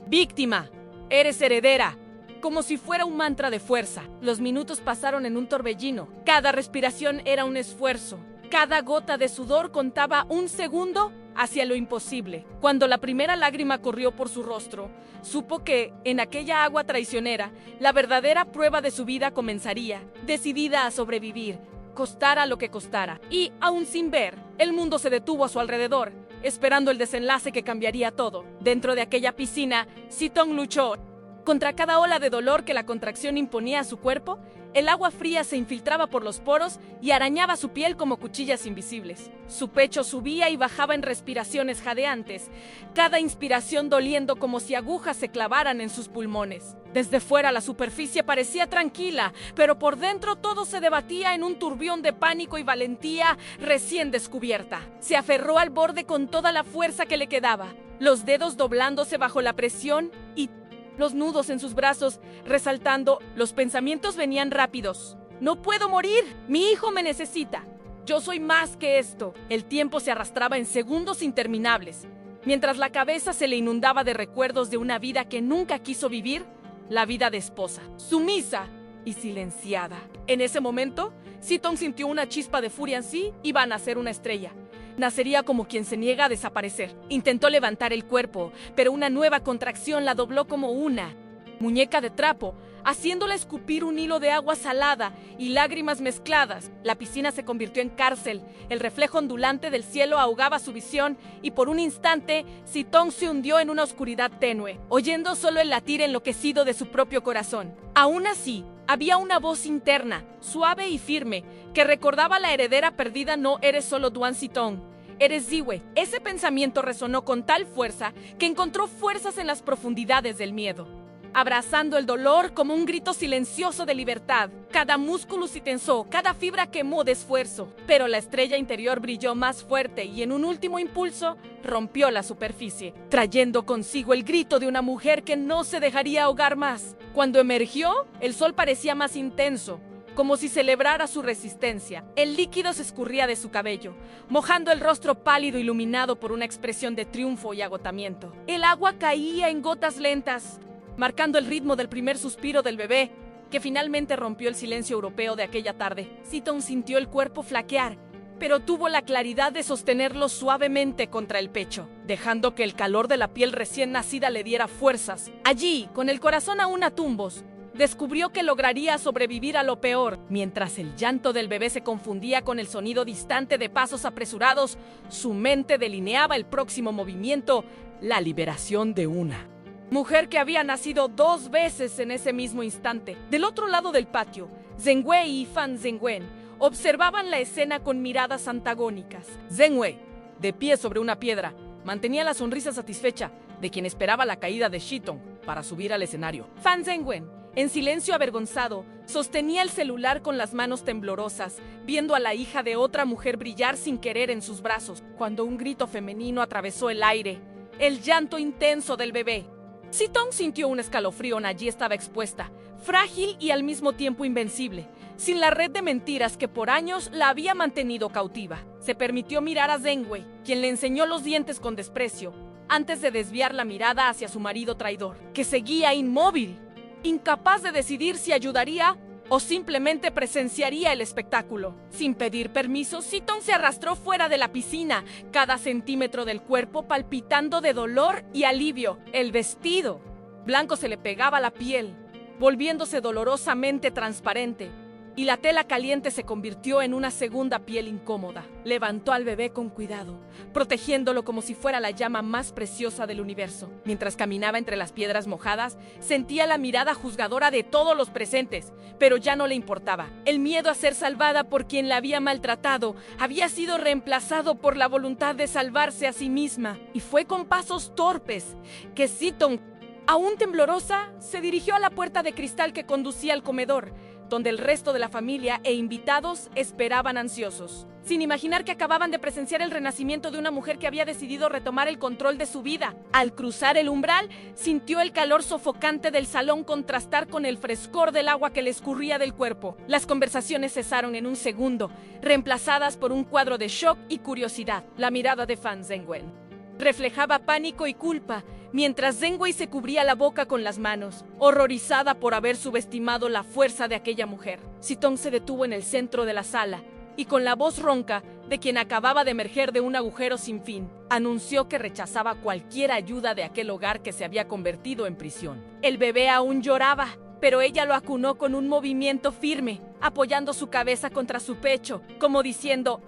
víctima, eres heredera, como si fuera un mantra de fuerza. Los minutos pasaron en un torbellino. Cada respiración era un esfuerzo. Cada gota de sudor contaba un segundo hacia lo imposible. Cuando la primera lágrima corrió por su rostro, supo que, en aquella agua traicionera, la verdadera prueba de su vida comenzaría, decidida a sobrevivir, costara lo que costara. Y, aún sin ver, el mundo se detuvo a su alrededor, esperando el desenlace que cambiaría todo. Dentro de aquella piscina, Sitong luchó contra cada ola de dolor que la contracción imponía a su cuerpo. El agua fría se infiltraba por los poros y arañaba su piel como cuchillas invisibles. Su pecho subía y bajaba en respiraciones jadeantes, cada inspiración doliendo como si agujas se clavaran en sus pulmones. Desde fuera la superficie parecía tranquila, pero por dentro todo se debatía en un turbión de pánico y valentía recién descubierta. Se aferró al borde con toda la fuerza que le quedaba, los dedos doblándose bajo la presión y los nudos en sus brazos resaltando. Los pensamientos venían rápidos. No puedo morir, mi hijo me necesita. Yo soy más que esto. El tiempo se arrastraba en segundos interminables, mientras la cabeza se le inundaba de recuerdos de una vida que nunca quiso vivir, la vida de esposa, sumisa y silenciada. En ese momento, Sitong sintió una chispa de furia en sí. Iba a nacer una estrella. Nacería como quien se niega a desaparecer. Intentó levantar el cuerpo, pero una nueva contracción la dobló como una muñeca de trapo, haciéndola escupir un hilo de agua salada y lágrimas mezcladas. La piscina se convirtió en cárcel, el reflejo ondulante del cielo ahogaba su visión y por un instante, Sitong se hundió en una oscuridad tenue, oyendo solo el latir enloquecido de su propio corazón. Aún así, había una voz interna, suave y firme, que recordaba la heredera perdida: no eres solo Duan Sitong, eres Ziwe. Ese pensamiento resonó con tal fuerza que encontró fuerzas en las profundidades del miedo, abrazando el dolor como un grito silencioso de libertad. Cada músculo se tensó, cada fibra quemó de esfuerzo, pero la estrella interior brilló más fuerte y en un último impulso rompió la superficie, trayendo consigo el grito de una mujer que no se dejaría ahogar más. Cuando emergió, el sol parecía más intenso, como si celebrara su resistencia. El líquido se escurría de su cabello, mojando el rostro pálido iluminado por una expresión de triunfo y agotamiento. El agua caía en gotas lentas, marcando el ritmo del primer suspiro del bebé, que finalmente rompió el silencio europeo de aquella tarde. Sitong sintió el cuerpo flaquear, pero tuvo la claridad de sostenerlo suavemente contra el pecho, dejando que el calor de la piel recién nacida le diera fuerzas. Allí, con el corazón aún a tumbos, descubrió que lograría sobrevivir a lo peor. Mientras el llanto del bebé se confundía con el sonido distante de pasos apresurados, su mente delineaba el próximo movimiento: la liberación de una mujer que había nacido 2 veces en ese mismo instante. Del otro lado del patio, Zhengwei y Fan Zhengwen observaban la escena con miradas antagónicas. Zhengwei, de pie sobre una piedra, mantenía la sonrisa satisfecha de quien esperaba la caída de Sitong para subir al escenario. Fan Zhengwen, en silencio avergonzado, sostenía el celular con las manos temblorosas, viendo a la hija de otra mujer brillar sin querer en sus brazos, cuando un grito femenino atravesó el aire: el llanto intenso del bebé. Sitong sintió un escalofrío. Allí estaba expuesta, frágil y al mismo tiempo invencible, sin la red de mentiras que por años la había mantenido cautiva. Se permitió mirar a Zhengwei, quien le enseñó los dientes con desprecio, antes de desviar la mirada hacia su marido traidor, que seguía inmóvil, incapaz de decidir si ayudaría o simplemente presenciaría el espectáculo. Sin pedir permiso, Sitong se arrastró fuera de la piscina, cada centímetro del cuerpo palpitando de dolor y alivio. El vestido blanco se le pegaba a la piel, volviéndose dolorosamente transparente, y la tela caliente se convirtió en una segunda piel incómoda. Levantó al bebé con cuidado, protegiéndolo como si fuera la llama más preciosa del universo. Mientras caminaba entre las piedras mojadas, sentía la mirada juzgadora de todos los presentes, pero ya no le importaba. El miedo a ser salvada por quien la había maltratado había sido reemplazado por la voluntad de salvarse a sí misma, y fue con pasos torpes que Sitong, aún temblorosa, se dirigió a la puerta de cristal que conducía al comedor, donde el resto de la familia e invitados esperaban ansiosos, sin imaginar que acababan de presenciar el renacimiento de una mujer que había decidido retomar el control de su vida. Al cruzar el umbral, sintió el calor sofocante del salón contrastar con el frescor del agua que le escurría del cuerpo. Las conversaciones cesaron en un segundo, reemplazadas por un cuadro de shock y curiosidad. La mirada de Fan Zhengwen reflejaba pánico y culpa, mientras Zhengwei se cubría la boca con las manos, horrorizada por haber subestimado la fuerza de aquella mujer. Sitong se detuvo en el centro de la sala y, con la voz ronca de quien acababa de emerger de un agujero sin fin, anunció que rechazaba cualquier ayuda de aquel hogar que se había convertido en prisión. El bebé aún lloraba, pero ella lo acunó con un movimiento firme, apoyando su cabeza contra su pecho, como diciendo: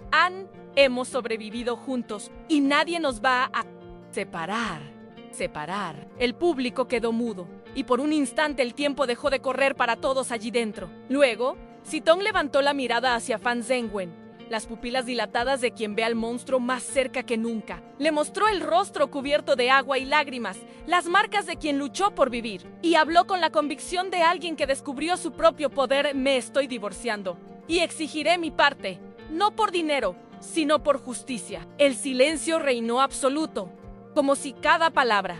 hemos sobrevivido juntos y nadie nos va a separar. El público quedó mudo, y por un instante el tiempo dejó de correr para todos allí dentro. Luego, Sitong levantó la mirada hacia Fan Zhengwen, las pupilas dilatadas de quien ve al monstruo más cerca que nunca. Le mostró el rostro cubierto de agua y lágrimas, las marcas de quien luchó por vivir, y habló con la convicción de alguien que descubrió su propio poder: me estoy divorciando, y exigiré mi parte, no por dinero, sino por justicia. El silencio reinó absoluto, como si cada palabra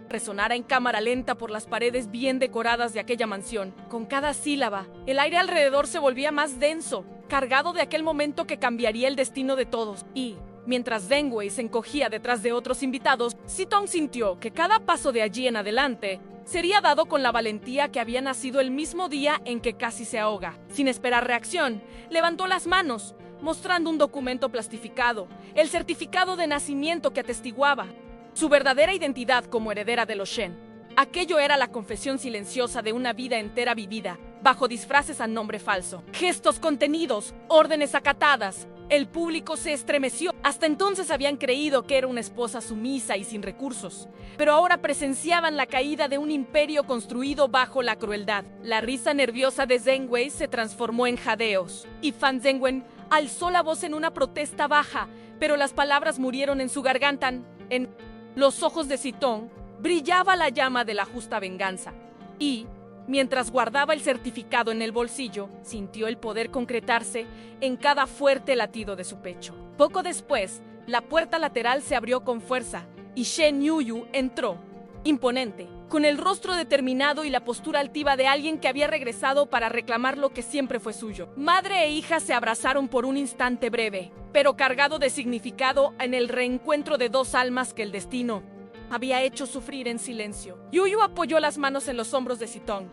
resonara en cámara lenta por las paredes bien decoradas de aquella mansión. Con cada sílaba, el aire alrededor se volvía más denso, cargado de aquel momento que cambiaría el destino de todos. Y, mientras Zhengwei se encogía detrás de otros invitados, Sitong sintió que cada paso de allí en adelante sería dado con la valentía que había nacido el mismo día en que casi se ahoga. Sin esperar reacción, levantó las manos, mostrando un documento plastificado, el certificado de nacimiento que atestiguaba su verdadera identidad como heredera de los Shen. Aquello era la confesión silenciosa de una vida entera vivida, bajo disfraces a nombre falso. Gestos contenidos, órdenes acatadas. El público se estremeció. Hasta entonces habían creído que era una esposa sumisa y sin recursos, pero ahora presenciaban la caída de un imperio construido bajo la crueldad. La risa nerviosa de Zheng Wei se transformó en jadeos, y Fan Zhenwen alzó la voz en una protesta baja, pero las palabras murieron en su garganta. En los ojos de Sitong brillaba la llama de la justa venganza, y, mientras guardaba el certificado en el bolsillo, sintió el poder concretarse en cada fuerte latido de su pecho. Poco después, la puerta lateral se abrió con fuerza y Shen Yuyu entró, imponente, con el rostro determinado y la postura altiva de alguien que había regresado para reclamar lo que siempre fue suyo. Madre e hija se abrazaron por un instante breve, pero cargado de significado en el reencuentro de dos almas que el destino había hecho sufrir en silencio. Yuyu apoyó las manos en los hombros de Sitong.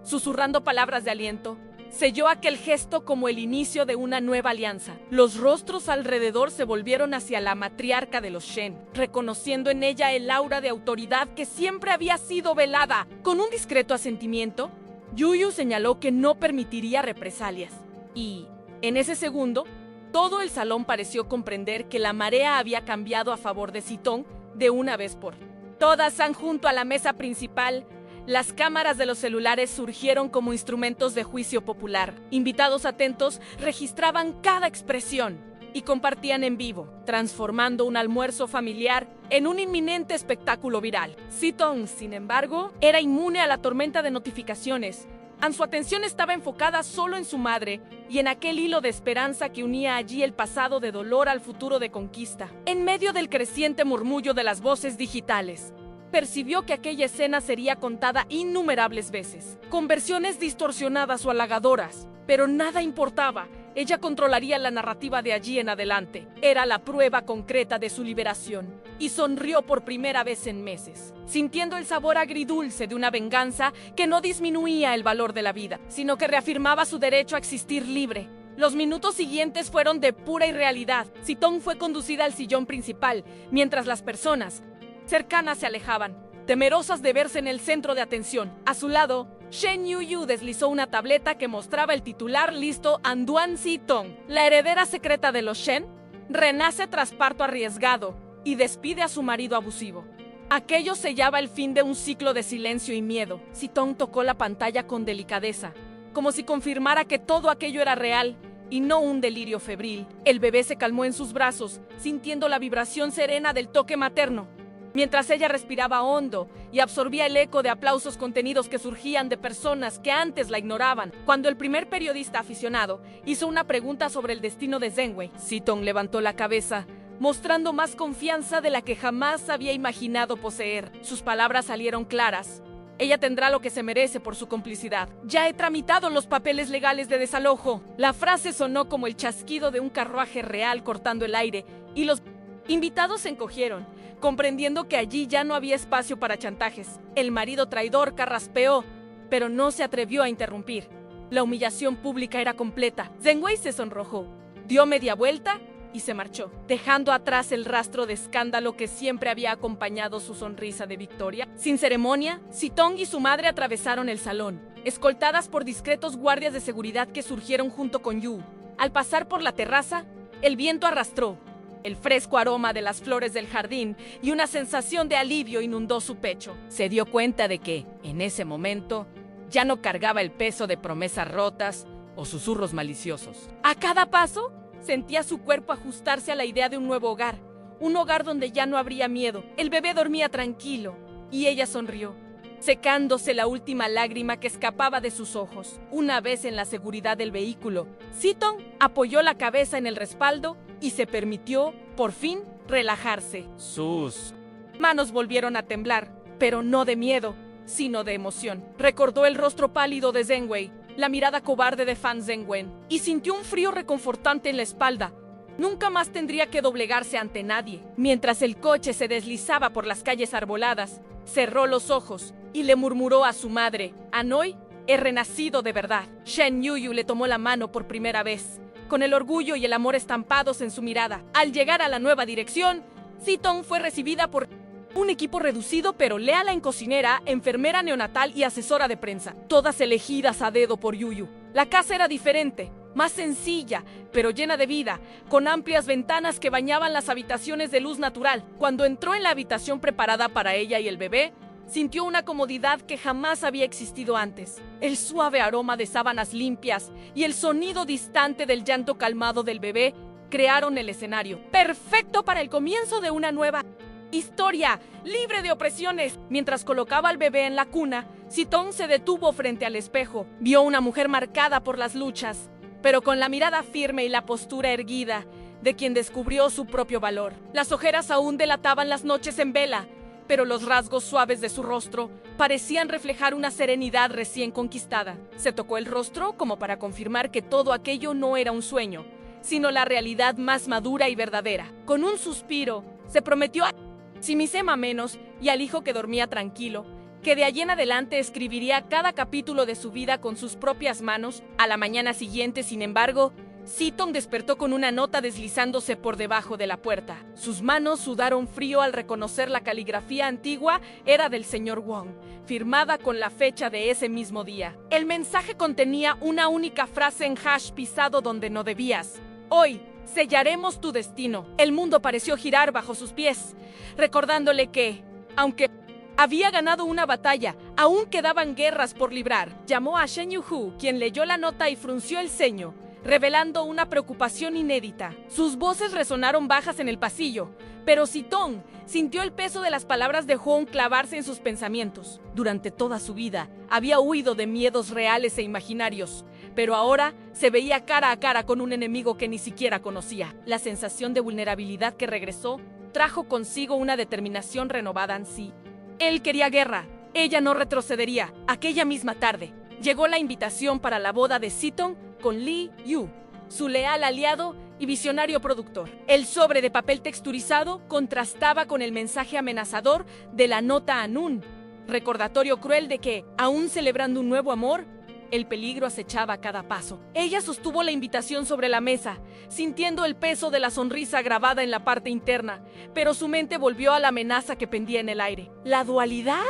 Susurrando palabras de aliento, selló aquel gesto como el inicio de una nueva alianza. Los rostros alrededor se volvieron hacia la matriarca de los Shen, reconociendo en ella el aura de autoridad que siempre había sido velada. Con un discreto asentimiento, Yuyu señaló que no permitiría represalias. Y, en ese segundo, todo el salón pareció comprender que la marea había cambiado a favor de Sitong de una vez por todas. Junto a la mesa principal, las cámaras de los celulares surgieron como instrumentos de juicio popular. Invitados atentos registraban cada expresión y compartían en vivo, transformando un almuerzo familiar en un inminente espectáculo viral. Sitong, sin embargo, era inmune a la tormenta de notificaciones. Su atención estaba enfocada solo en su madre y en aquel hilo de esperanza que unía allí el pasado de dolor al futuro de conquista. En medio del creciente murmullo de las voces digitales, percibió que aquella escena sería contada innumerables veces, con versiones distorsionadas o halagadoras, pero nada importaba. Ella controlaría la narrativa de allí en adelante. Era la prueba concreta de su liberación, y sonrió por primera vez en meses, sintiendo el sabor agridulce de una venganza que no disminuía el valor de la vida, sino que reafirmaba su derecho a existir libre. Los minutos siguientes fueron de pura irrealidad. Sitong fue conducida al sillón principal, mientras las personas cercanas se alejaban, temerosas de verse en el centro de atención. A su lado, Shen Yuyu deslizó una tableta que mostraba el titular listo: Anduan Sitong, la heredera secreta de los Shen, renace tras parto arriesgado y despide a su marido abusivo. Aquello sellaba el fin de un ciclo de silencio y miedo. Sitong tocó la pantalla con delicadeza, como si confirmara que todo aquello era real y no un delirio febril. El bebé se calmó en sus brazos, sintiendo la vibración serena del toque materno, mientras ella respiraba hondo y absorbía el eco de aplausos contenidos que surgían de personas que antes la ignoraban. Cuando el primer periodista aficionado hizo una pregunta sobre el destino de Zheng Wei, Sitong levantó la cabeza, mostrando más confianza de la que jamás había imaginado poseer. Sus palabras salieron claras. Ella tendrá lo que se merece por su complicidad. Ya he tramitado los papeles legales de desalojo. La frase sonó como el chasquido de un carruaje real cortando el aire, y los invitados se encogieron, comprendiendo que allí ya no había espacio para chantajes. El marido traidor carraspeó, pero no se atrevió a interrumpir. La humillación pública era completa. Zheng Wei se sonrojó, dio media vuelta y se marchó, dejando atrás el rastro de escándalo que siempre había acompañado su sonrisa de victoria. Sin ceremonia, Sitong y su madre atravesaron el salón, escoltadas por discretos guardias de seguridad que surgieron junto con Yu. Al pasar por la terraza, el viento arrastró el fresco aroma de las flores del jardín y una sensación de alivio inundó su pecho. Se dio cuenta de que, en ese momento, ya no cargaba el peso de promesas rotas o susurros maliciosos. A cada paso, sentía su cuerpo ajustarse a la idea de un nuevo hogar, un hogar donde ya no habría miedo. El bebé dormía tranquilo y ella sonrió, secándose la última lágrima que escapaba de sus ojos. Una vez en la seguridad del vehículo, Sitong apoyó la cabeza en el respaldo y se permitió, por fin, relajarse. Sus manos volvieron a temblar, pero no de miedo, sino de emoción. Recordó el rostro pálido de Zheng Wei, la mirada cobarde de Fan Zhenwen, y sintió un frío reconfortante en la espalda. Nunca más tendría que doblegarse ante nadie. Mientras el coche se deslizaba por las calles arboladas, cerró los ojos y le murmuró a su madre: «Anoy, he renacido de verdad». Shen Yuyu le tomó la mano por primera vez, con el orgullo y el amor estampados en su mirada. Al llegar a la nueva dirección, Si-tong fue recibida por un equipo reducido pero leal en cocinera, enfermera neonatal y asesora de prensa, todas elegidas a dedo por Yuyu. La casa era diferente, más sencilla, pero llena de vida, con amplias ventanas que bañaban las habitaciones de luz natural. Cuando entró en la habitación preparada para ella y el bebé, sintió una comodidad que jamás había existido antes. El suave aroma de sábanas limpias y el sonido distante del llanto calmado del bebé crearon el escenario perfecto para el comienzo de una nueva historia, libre de opresiones. Mientras colocaba al bebé en la cuna, Si-tong se detuvo frente al espejo. Vio una mujer marcada por las luchas, pero con la mirada firme y la postura erguida de quien descubrió su propio valor. Las ojeras aún delataban las noches en vela, pero los rasgos suaves de su rostro parecían reflejar una serenidad recién conquistada. Se tocó el rostro como para confirmar que todo aquello no era un sueño, sino la realidad más madura y verdadera. Con un suspiro, se prometió a sí misma menos y al hijo que dormía tranquilo, que de allí en adelante escribiría cada capítulo de su vida con sus propias manos. A la mañana siguiente, sin embargo, Si-tong despertó con una nota deslizándose por debajo de la puerta. Sus manos sudaron frío al reconocer la caligrafía antigua era del señor Wong, firmada con la fecha de ese mismo día. El mensaje contenía una única frase en hash pisado donde no debías. Hoy sellaremos tu destino. El mundo pareció girar bajo sus pies, recordándole que, aunque había ganado una batalla, aún quedaban guerras por librar. Llamó a Shen Yu-hu, quien leyó la nota y frunció el ceño, revelando una preocupación inédita. Sus voces resonaron bajas en el pasillo, pero Si-tong sintió el peso de las palabras de Hong clavarse en sus pensamientos. Durante toda su vida había huido de miedos reales e imaginarios, pero ahora se veía cara a cara con un enemigo que ni siquiera conocía. La sensación de vulnerabilidad que regresó trajo consigo una determinación renovada en sí. Él quería guerra, ella no retrocedería. Aquella misma tarde, llegó la invitación para la boda de Si-tong con Lee Yu, su leal aliado y visionario productor. El sobre de papel texturizado contrastaba con el mensaje amenazador de la nota a Nun, recordatorio cruel de que, aún celebrando un nuevo amor, el peligro acechaba a cada paso. Ella sostuvo la invitación sobre la mesa, sintiendo el peso de la sonrisa grabada en la parte interna, pero su mente volvió a la amenaza que pendía en el aire. La dualidad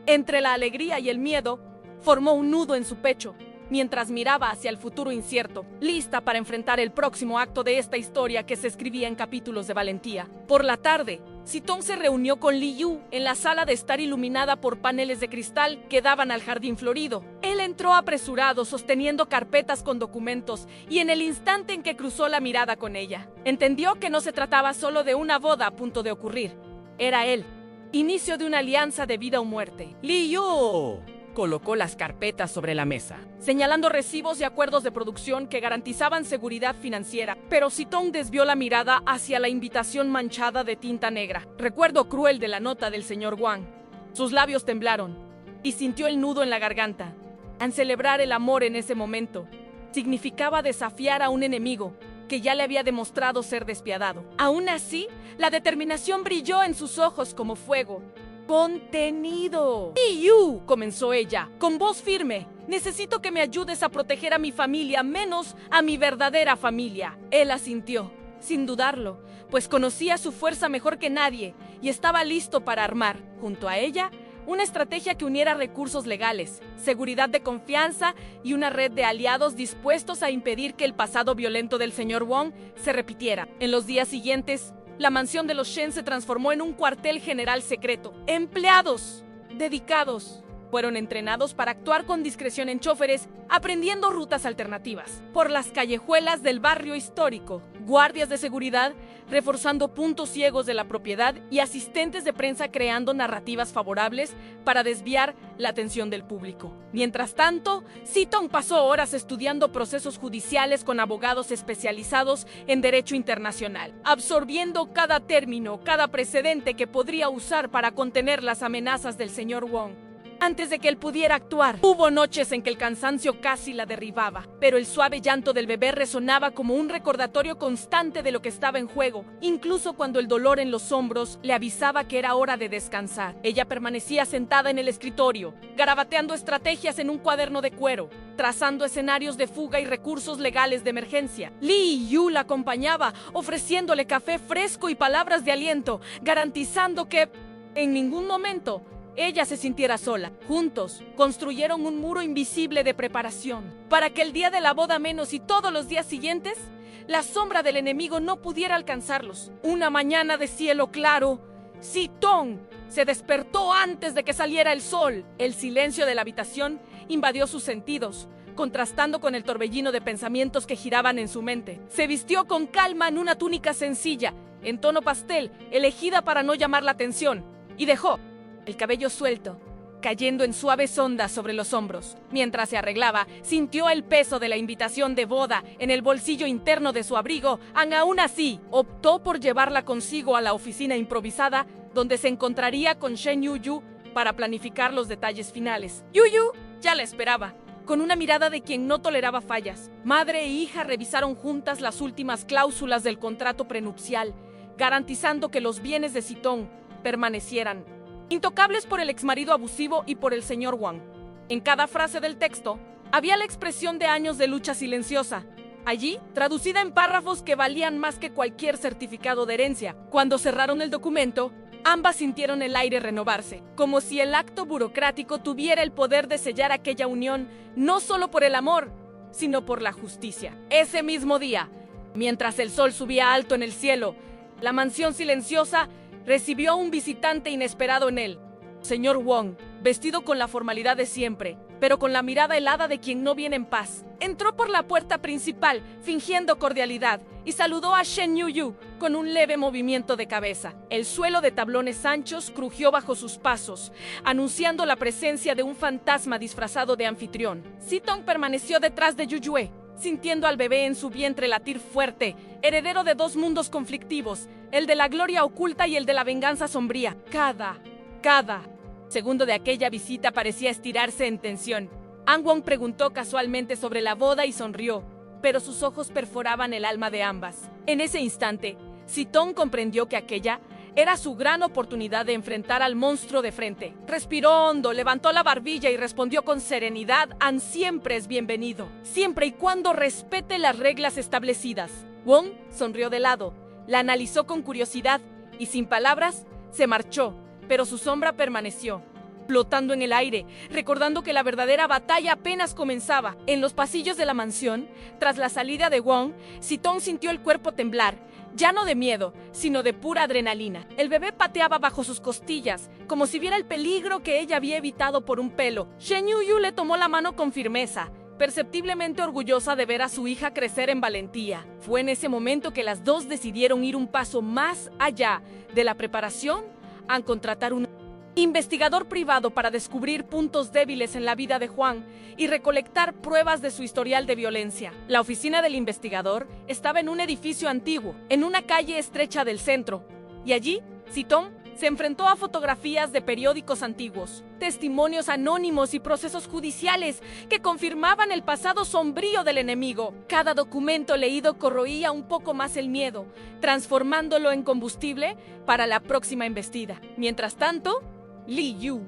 entre la alegría y el miedo formó un nudo en su pecho, mientras miraba hacia el futuro incierto, lista para enfrentar el próximo acto de esta historia que se escribía en capítulos de valentía. Por la tarde, Si-tong se reunió con Lee Yu en la sala de estar iluminada por paneles de cristal que daban al jardín florido. Él entró apresurado, sosteniendo carpetas con documentos, y en el instante en que cruzó la mirada con ella, entendió que no se trataba solo de una boda a punto de ocurrir. Era él, inicio de una alianza de vida o muerte. Lee Yu colocó las carpetas sobre la mesa, señalando recibos y acuerdos de producción que garantizaban seguridad financiera, pero Si-tong desvió la mirada hacia la invitación manchada de tinta negra, recuerdo cruel de la nota del señor Wang. Sus labios temblaron y sintió el nudo en la garganta. Al celebrar el amor en ese momento, significaba desafiar a un enemigo que ya le había demostrado ser despiadado. Aún así, la determinación brilló en sus ojos como fuego. ¡Contenido! ¡Yu! Comenzó ella, con voz firme. Necesito que me ayudes a proteger a mi familia, menos a mi verdadera familia. Él asintió, sin dudarlo, pues conocía su fuerza mejor que nadie y estaba listo para armar, junto a ella, una estrategia que uniera recursos legales, seguridad de confianza y una red de aliados dispuestos a impedir que el pasado violento del señor Wong se repitiera. En los días siguientes, la mansión de los Shen se transformó en un cuartel general secreto. Empleados dedicados fueron entrenados para actuar con discreción en choferes, aprendiendo rutas alternativas por las callejuelas del barrio histórico. Guardias de seguridad reforzando puntos ciegos de la propiedad y asistentes de prensa creando narrativas favorables para desviar la atención del público. Mientras tanto, Si-tong pasó horas estudiando procesos judiciales con abogados especializados en derecho internacional, absorbiendo cada término, cada precedente que podría usar para contener las amenazas del señor Wong. antes de que él pudiera actuar. Hubo noches en que el cansancio casi la derribaba, pero el suave llanto del bebé resonaba como un recordatorio constante de lo que estaba en juego, incluso cuando el dolor en los hombros le avisaba que era hora de descansar. Ella permanecía sentada en el escritorio, garabateando estrategias en un cuaderno de cuero, trazando escenarios de fuga y recursos legales de emergencia. Lee Yu la acompañaba, ofreciéndole café fresco y palabras de aliento, garantizando que, en ningún momento, ella se sintiera sola. Juntos, construyeron un muro invisible de preparación, para que el día de la boda menos y todos los días siguientes, la sombra del enemigo no pudiera alcanzarlos. Una mañana de cielo claro, Si-tong se despertó antes de que saliera el sol. El silencio de la habitación invadió sus sentidos, contrastando con el torbellino de pensamientos que giraban en su mente. Se vistió con calma en una túnica sencilla, en tono pastel, elegida para no llamar la atención, y dejó el cabello suelto, cayendo en suaves ondas sobre los hombros. Mientras se arreglaba, sintió el peso de la invitación de boda en el bolsillo interno de su abrigo. Aún así, optó por llevarla consigo a la oficina improvisada, donde se encontraría con Shen Yuyu para planificar los detalles finales. Yuyu ya la esperaba, con una mirada de quien no toleraba fallas. Madre e hija revisaron juntas las últimas cláusulas del contrato prenupcial, garantizando que los bienes de Si-tong permanecieran intocables por el exmarido abusivo y por el señor Wang. En cada frase del texto había la expresión de años de lucha silenciosa, allí traducida en párrafos que valían más que cualquier certificado de herencia. Cuando cerraron el documento, ambas sintieron el aire renovarse, como si el acto burocrático tuviera el poder de sellar aquella unión, no solo por el amor, sino por la justicia. Ese mismo día, mientras el sol subía alto en el cielo, la mansión silenciosa recibió a un visitante inesperado en él. Señor Wong, vestido con la formalidad de siempre, pero con la mirada helada de quien no viene en paz. Entró por la puerta principal, fingiendo cordialidad, y saludó a Shen Yuyu con un leve movimiento de cabeza. El suelo de tablones anchos crujió bajo sus pasos, anunciando la presencia de un fantasma disfrazado de anfitrión. Si-tong permaneció detrás de Yuyue, sintiendo al bebé en su vientre latir fuerte, heredero de dos mundos conflictivos, el de la gloria oculta y el de la venganza sombría. Cada segundo de aquella visita parecía estirarse en tensión. Wong preguntó casualmente sobre la boda y sonrió, pero sus ojos perforaban el alma de ambas. En ese instante, Si-tong comprendió que aquella era su gran oportunidad de enfrentar al monstruo de frente. Respiró hondo, levantó la barbilla y respondió con serenidad: An siempre es bienvenido, siempre y cuando respete las reglas establecidas. Wong sonrió de lado, la analizó con curiosidad y sin palabras se marchó, pero su sombra permaneció, flotando en el aire, recordando que la verdadera batalla apenas comenzaba. En los pasillos de la mansión, tras la salida de Wong, Si-tong sintió el cuerpo temblar, ya no de miedo, sino de pura adrenalina. El bebé pateaba bajo sus costillas, como si viera el peligro que ella había evitado por un pelo. Shen Yuyu le tomó la mano con firmeza, perceptiblemente orgullosa de ver a su hija crecer en valentía. Fue en ese momento que las dos decidieron ir un paso más allá de la preparación a contratar un investigador privado para descubrir puntos débiles en la vida de Juan y recolectar pruebas de su historial de violencia. La oficina del investigador estaba en un edificio antiguo, en una calle estrecha del centro, y allí, Si-tong se enfrentó a fotografías de periódicos antiguos, testimonios anónimos y procesos judiciales que confirmaban el pasado sombrío del enemigo. Cada documento leído corroía un poco más el miedo, transformándolo en combustible para la próxima embestida. Mientras tanto, Lee Yu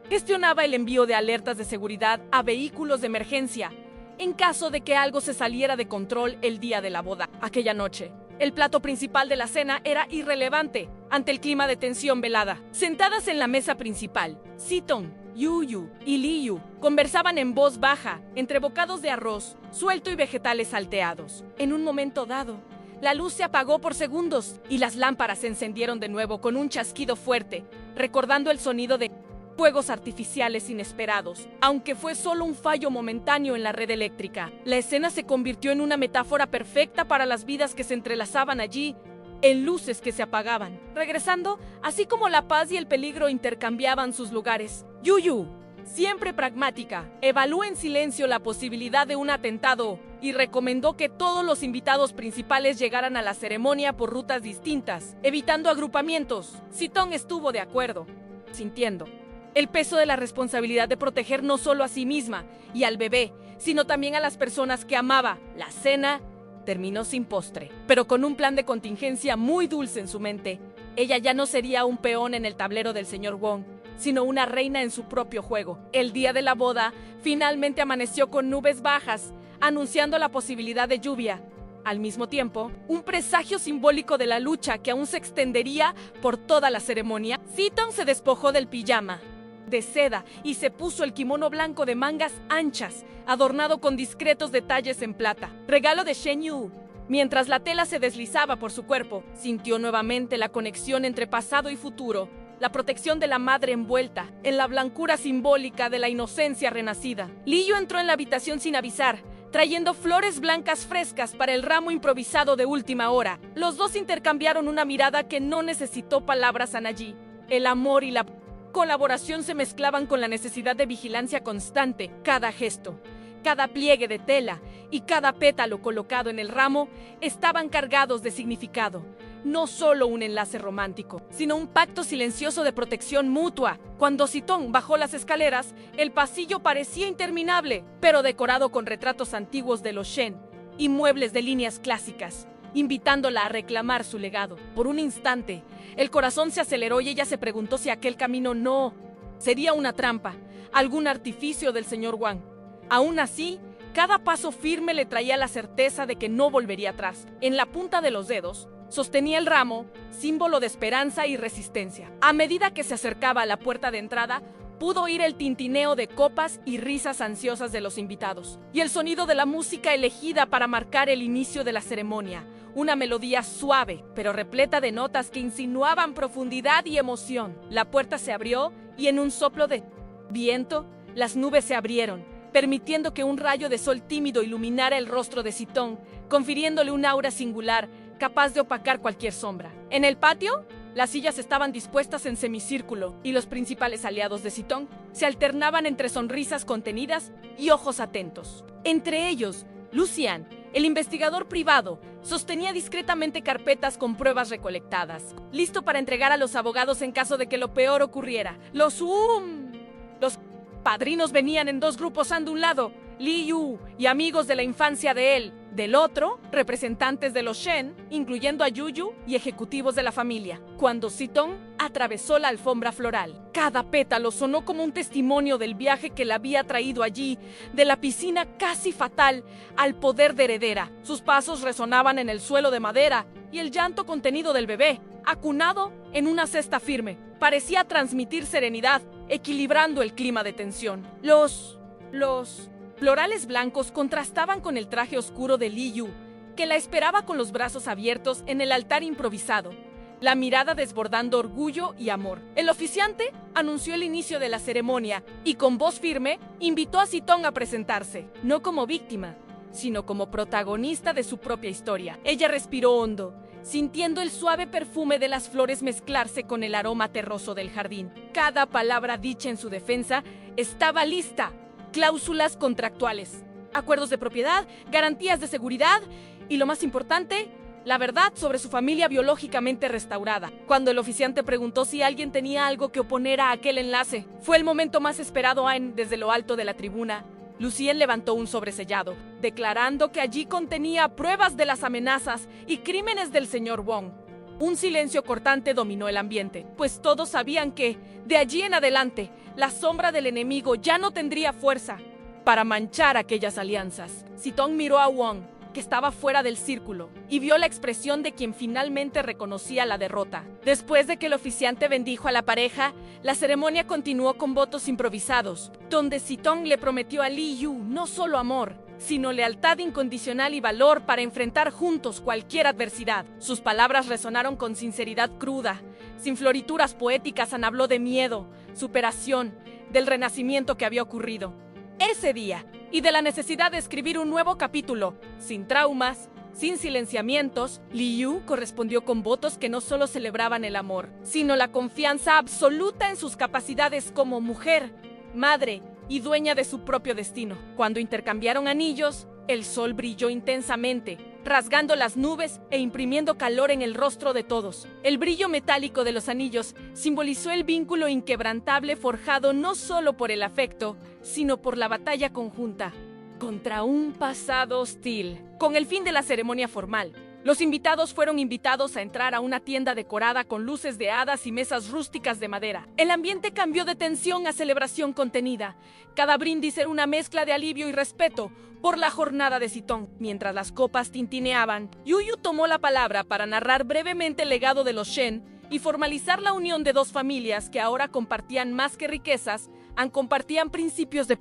gestionaba el envío de alertas de seguridad a vehículos de emergencia en caso de que algo se saliera de control el día de la boda. Aquella noche, el plato principal de la cena era irrelevante ante el clima de tensión velada. Sentadas en la mesa principal, Si-tong, Yuyu y Lee Yu conversaban en voz baja, entre bocados de arroz suelto y vegetales salteados. En un momento dado, la luz se apagó por segundos y las lámparas se encendieron de nuevo con un chasquido fuerte, recordando el sonido de fuegos artificiales inesperados. Aunque fue solo un fallo momentáneo en la red eléctrica, la escena se convirtió en una metáfora perfecta para las vidas que se entrelazaban allí, en luces que se apagaban, regresando, así como la paz y el peligro intercambiaban sus lugares. Yuyu, siempre pragmática, evaluó en silencio la posibilidad de un atentado y recomendó que todos los invitados principales llegaran a la ceremonia por rutas distintas, evitando agrupamientos. Si-tong estuvo de acuerdo, sintiendo El peso de la responsabilidad de proteger no solo a sí misma y al bebé, sino también a las personas que amaba. La cena terminó sin postre, pero con un plan de contingencia muy dulce en su mente. Ella ya no sería un peón en el tablero del señor Wong, sino una reina en su propio juego. El día de la boda finalmente amaneció con nubes bajas, anunciando la posibilidad de lluvia. Al mismo tiempo, un presagio simbólico de la lucha que aún se extendería por toda la ceremonia. Sitong se despojó del pijama de seda y se puso el kimono blanco de mangas anchas, adornado con discretos detalles en plata, regalo de Shen Yu. Mientras la tela se deslizaba por su cuerpo, sintió nuevamente la conexión entre pasado y futuro, la protección de la madre envuelta en la blancura simbólica de la inocencia renacida. Li Yu entró en la habitación sin avisar, trayendo flores blancas frescas para el ramo improvisado de última hora. Los dos intercambiaron una mirada que no necesitó palabras a Nayi. El amor y la colaboración se mezclaban con la necesidad de vigilancia constante. Cada gesto, cada pliegue de tela y cada pétalo colocado en el ramo estaban cargados de significado. No solo un enlace romántico, sino un pacto silencioso de protección mutua. Cuando Sitong bajó las escaleras, el pasillo parecía interminable, pero decorado con retratos antiguos de los Shen y muebles de líneas clásicas, invitándola a reclamar su legado. Por un instante, el corazón se aceleró y ella se preguntó si aquel camino no sería una trampa, algún artificio del señor Wang. Aún así, cada paso firme le traía la certeza de que no volvería atrás. En la punta de los dedos, sostenía el ramo, símbolo de esperanza y resistencia. A medida que se acercaba a la puerta de entrada, pudo oír el tintineo de copas y risas ansiosas de los invitados, y el sonido de la música elegida para marcar el inicio de la ceremonia. Una melodía suave, pero repleta de notas que insinuaban profundidad y emoción. La puerta se abrió y en un soplo de viento, las nubes se abrieron, permitiendo que un rayo de sol tímido iluminara el rostro de Sitong, confiriéndole un aura singular, capaz de opacar cualquier sombra. En el patio, las sillas estaban dispuestas en semicírculo y los principales aliados de Sitong se alternaban entre sonrisas contenidas y ojos atentos. Entre ellos, Lucian, el investigador privado, sostenía discretamente carpetas con pruebas recolectadas, listo para entregar a los abogados en caso de que lo peor ocurriera. Los padrinos venían en dos grupos, de un lado, Li Yu y amigos de la infancia de él. Del otro, representantes de los Shen, incluyendo a Yuyu y ejecutivos de la familia. Cuando Sitong atravesó la alfombra floral, cada pétalo sonó como un testimonio del viaje que la había traído allí, de la piscina casi fatal al poder de heredera. Sus pasos resonaban en el suelo de madera y el llanto contenido del bebé, acunado en una cesta firme, parecía transmitir serenidad, equilibrando el clima de tensión. Los florales blancos contrastaban con el traje oscuro de Li Yu, que la esperaba con los brazos abiertos en el altar improvisado, la mirada desbordando orgullo y amor. El oficiante anunció el inicio de la ceremonia y con voz firme invitó a Sitong a presentarse, no como víctima, sino como protagonista de su propia historia. Ella respiró hondo, sintiendo el suave perfume de las flores mezclarse con el aroma terroso del jardín. Cada palabra dicha en su defensa estaba lista. Cláusulas contractuales, acuerdos de propiedad, garantías de seguridad y, lo más importante, la verdad sobre su familia biológicamente restaurada. Cuando el oficiante preguntó si alguien tenía algo que oponer a aquel enlace, fue el momento más esperado. Desde lo alto de la tribuna, Lucien levantó un sobresellado, declarando que allí contenía pruebas de las amenazas y crímenes del señor Wong. Un silencio cortante dominó el ambiente, pues todos sabían que, de allí en adelante, la sombra del enemigo ya no tendría fuerza para manchar aquellas alianzas. Sitong miró a Wong, que estaba fuera del círculo, y vio la expresión de quien finalmente reconocía la derrota. Después de que el oficiante bendijo a la pareja, la ceremonia continuó con votos improvisados, donde Sitong le prometió a Li Yu no solo amor, sino lealtad incondicional y valor para enfrentar juntos cualquier adversidad. Sus palabras resonaron con sinceridad cruda, sin florituras poéticas. Habló de miedo, superación, del renacimiento que había ocurrido ese día y de la necesidad de escribir un nuevo capítulo, sin traumas, sin silenciamientos. Li Yu correspondió con votos que no solo celebraban el amor, sino la confianza absoluta en sus capacidades como mujer, madre y dueña de su propio destino. Cuando intercambiaron anillos, el sol brilló intensamente, rasgando las nubes e imprimiendo calor en el rostro de todos. El brillo metálico de los anillos simbolizó el vínculo inquebrantable forjado no solo por el afecto, sino por la batalla conjunta contra un pasado hostil. Con el fin de la ceremonia formal, los invitados fueron invitados a entrar a una tienda decorada con luces de hadas y mesas rústicas de madera. El ambiente cambió de tensión a celebración contenida. Cada brindis era una mezcla de alivio y respeto por la jornada de Sitong. Mientras las copas tintineaban, Yuyu tomó la palabra para narrar brevemente el legado de los Shen y formalizar la unión de dos familias que ahora compartían más que riquezas, compartían principios de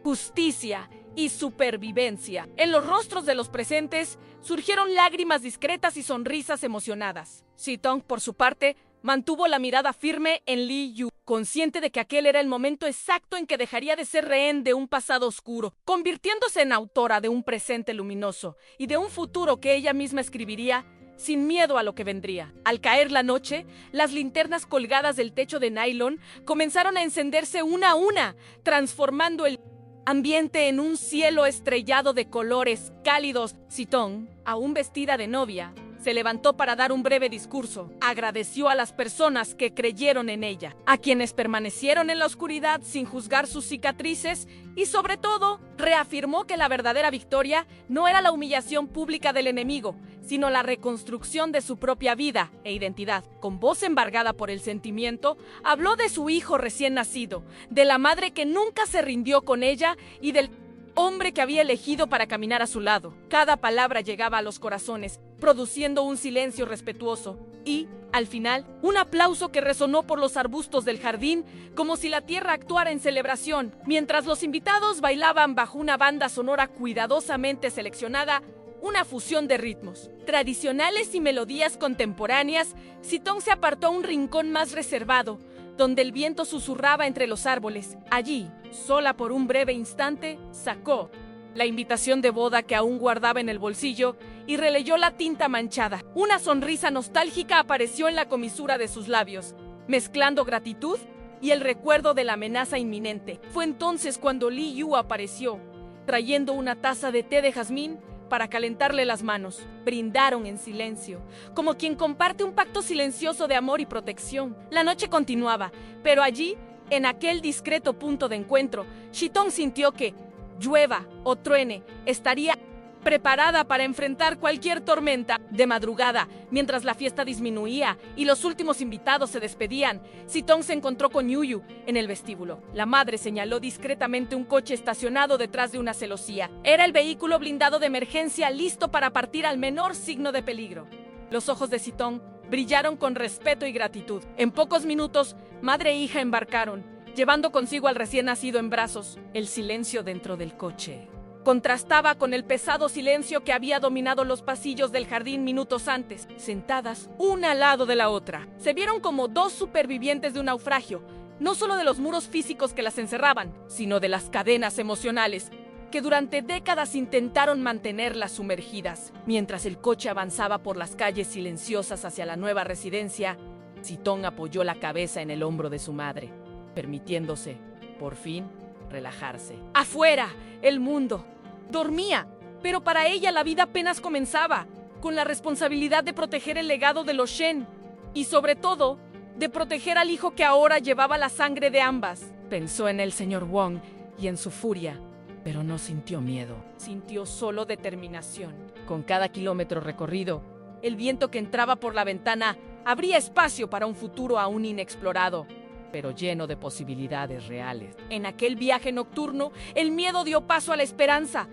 justicia y supervivencia. En los rostros de los presentes surgieron lágrimas discretas y sonrisas emocionadas. Sitong, por su parte, mantuvo la mirada firme en Li Yu, consciente de que aquel era el momento exacto en que dejaría de ser rehén de un pasado oscuro, convirtiéndose en autora de un presente luminoso y de un futuro que ella misma escribiría sin miedo a lo que vendría. Al caer la noche, las linternas colgadas del techo de nylon comenzaron a encenderse una a una, transformando el ambiente en un cielo estrellado de colores cálidos. Sitong, aún vestida de novia, se levantó para dar un breve discurso. Agradeció a las personas que creyeron en ella, a quienes permanecieron en la oscuridad sin juzgar sus cicatrices y, sobre todo, reafirmó que la verdadera victoria no era la humillación pública del enemigo, sino la reconstrucción de su propia vida e identidad. Con voz embargada por el sentimiento, habló de su hijo recién nacido, de la madre que nunca se rindió con ella y del hombre que había elegido para caminar a su lado. Cada palabra llegaba a los corazones, produciendo un silencio respetuoso y, al final, un aplauso que resonó por los arbustos del jardín, como si la tierra actuara en celebración. Mientras los invitados bailaban bajo una banda sonora cuidadosamente seleccionada, una fusión de ritmos tradicionales y melodías contemporáneas, Sitong se apartó a un rincón más reservado, donde el viento susurraba entre los árboles. Allí, sola por un breve instante, sacó la invitación de boda que aún guardaba en el bolsillo y releyó la tinta manchada. Una sonrisa nostálgica apareció en la comisura de sus labios, mezclando gratitud y el recuerdo de la amenaza inminente. Fue entonces cuando Li Yu apareció, trayendo una taza de té de jazmín para calentarle las manos. Brindaron en silencio, como quien comparte un pacto silencioso de amor y protección. La noche continuaba, pero allí, en aquel discreto punto de encuentro, Sitong sintió que, llueva o truene, estaría preparada para enfrentar cualquier tormenta. De madrugada, mientras la fiesta disminuía y los últimos invitados se despedían, Sitong se encontró con Yuyu en el vestíbulo. La madre señaló discretamente un coche estacionado detrás de una celosía. Era el vehículo blindado de emergencia listo para partir al menor signo de peligro. Los ojos de Sitong brillaron con respeto y gratitud. En pocos minutos, madre e hija embarcaron, llevando consigo al recién nacido en brazos. El silencio dentro del coche contrastaba con el pesado silencio que había dominado los pasillos del jardín minutos antes. Sentadas, una al lado de la otra, se vieron como dos supervivientes de un naufragio, no solo de los muros físicos que las encerraban, sino de las cadenas emocionales que durante décadas intentaron mantenerlas sumergidas. Mientras el coche avanzaba por las calles silenciosas hacia la nueva residencia, Sitong apoyó la cabeza en el hombro de su madre, permitiéndose, por fin, relajarse. Afuera, el mundo dormía, pero para ella la vida apenas comenzaba, con la responsabilidad de proteger el legado de los Shen y, sobre todo, de proteger al hijo que ahora llevaba la sangre de ambas. Pensó en el señor Wong y en su furia, pero no sintió miedo. Sintió solo determinación. Con cada kilómetro recorrido, el viento que entraba por la ventana abría espacio para un futuro aún inexplorado, pero lleno de posibilidades reales. En aquel viaje nocturno, el miedo dio paso a la esperanza